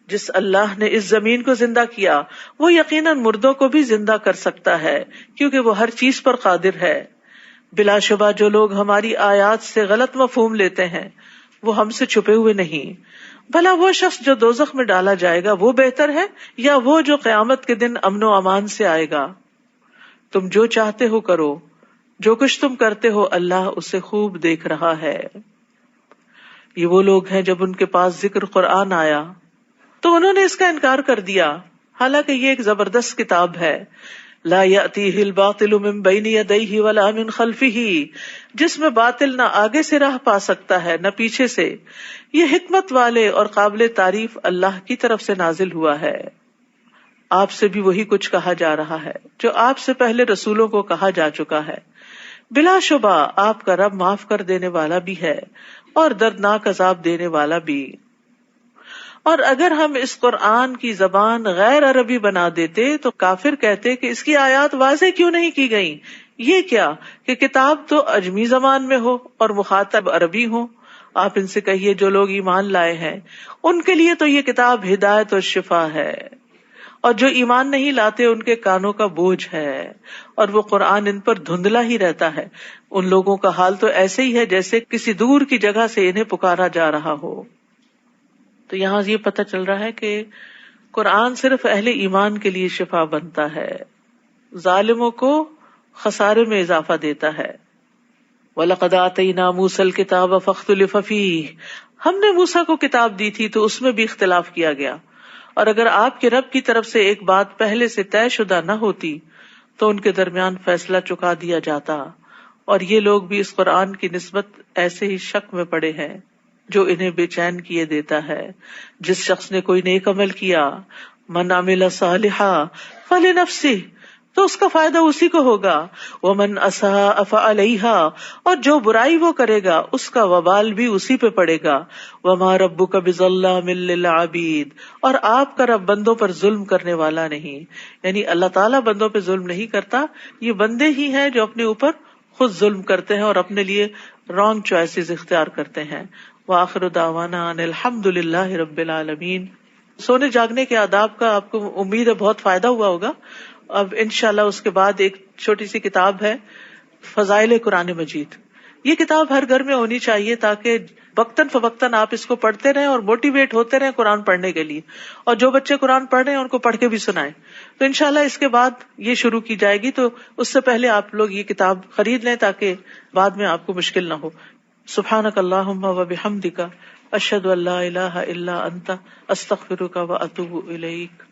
[SPEAKER 1] جس اللہ نے اس زمین کو زندہ کیا وہ یقیناً مردوں کو بھی زندہ کر سکتا ہے، کیونکہ وہ ہر چیز پر قادر ہے. بلا شبہ جو لوگ ہماری آیات سے غلط مفہوم لیتے ہیں وہ ہم سے چھپے ہوئے نہیں. بھلا وہ شخص جو دوزخ میں ڈالا جائے گا وہ بہتر ہے یا وہ جو قیامت کے دن امن و امان سے آئے گا؟ تم جو چاہتے ہو کرو، جو کچھ تم کرتے ہو اللہ اسے خوب دیکھ رہا ہے. یہ وہ لوگ ہیں جب ان کے پاس ذکر قرآن آیا تو انہوں نے اس کا انکار کر دیا، حالانکہ یہ ایک زبردست کتاب ہے. لا یأتیہ الباطل من بین یدیہ ولا من خلفہ، جس میں باطل نہ آگے سے راہ پا سکتا ہے نہ پیچھے سے. یہ حکمت والے اور قابل تعریف اللہ کی طرف سے نازل ہوا ہے. آپ سے بھی وہی کچھ کہا جا رہا ہے جو آپ سے پہلے رسولوں کو کہا جا چکا ہے. بلا شبہ آپ کا رب معاف کر دینے والا بھی ہے اور دردناک عذاب دینے والا بھی. اور اگر ہم اس قرآن کی زبان غیر عربی بنا دیتے تو کافر کہتے کہ اس کی آیات واضح کیوں نہیں کی گئیں. یہ کیا کہ کتاب تو اجمی زبان میں ہو اور مخاطب عربی ہو. آپ ان سے کہیے جو لوگ ایمان لائے ہیں ان کے لیے تو یہ کتاب ہدایت اور شفا ہے، اور جو ایمان نہیں لاتے ان کے کانوں کا بوجھ ہے، اور وہ قرآن ان پر دھندلا ہی رہتا ہے. ان لوگوں کا حال تو ایسے ہی ہے جیسے کسی دور کی جگہ سے انہیں پکارا جا رہا ہو. تو یہاں یہ پتہ چل رہا ہے کہ قرآن صرف اہل ایمان کے لیے شفا بنتا ہے، ظالموں کو خسارے میں اضافہ دیتا ہے. وَلَقَدْ آتَيْنَا مُوسَى الْكِتَابَ فَاخْتُلِفَ فِيهِ، ہم نے موسیٰ کو کتاب دی تھی تو اس میں بھی اختلاف کیا گیا. اور اگر آپ کے رب کی طرف سے ایک بات پہلے سے طے شدہ نہ ہوتی تو ان کے درمیان فیصلہ چکا دیا جاتا. اور یہ لوگ بھی اس قرآن کی نسبت ایسے ہی شک میں پڑے ہیں جو انہیں بے چین کیے دیتا ہے. جس شخص نے کوئی نیک عمل کیا، من عمل صالحا فلنفسہ، تو اس کا فائدہ اسی کو ہوگا. ومن اساء فعلیہا، اور جو برائی وہ کرے گا اس کا وبال بھی اسی پہ پڑے گا. وما ربک بظلام للعبید، اور آپ کا رب بندوں پر ظلم کرنے والا نہیں. یعنی اللہ تعالیٰ بندوں پہ ظلم نہیں کرتا، یہ بندے ہی ہیں جو اپنے اوپر خود ظلم کرتے ہیں اور اپنے لیے رانگ چوائسز اختیار کرتے ہیں. وآخر دعوانا ان الحمد للہ رب العالمین. سونے جاگنے کے آداب کا آپ کو امید ہے بہت فائدہ ہوا ہوگا. اب انشاءاللہ اس کے بعد ایک چھوٹی سی کتاب ہے فضائل قرآن مجید. یہ کتاب ہر گھر میں ہونی چاہیے تاکہ وقتاً فوقتاً آپ اس کو پڑھتے رہیں اور موٹیویٹ ہوتے رہیں قرآن پڑھنے کے لیے. اور جو بچے قرآن پڑھ رہے ہیں ان کو پڑھ کے بھی سنائیں. تو انشاءاللہ اس کے بعد یہ شروع کی جائے گی، تو اس سے پہلے آپ لوگ یہ کتاب خرید لیں تاکہ بعد میں آپ کو مشکل نہ ہو. سبحانک اللہم و بحمدک، اشہد ان لا الہ الا انت، استغفرک و اتوب الیک.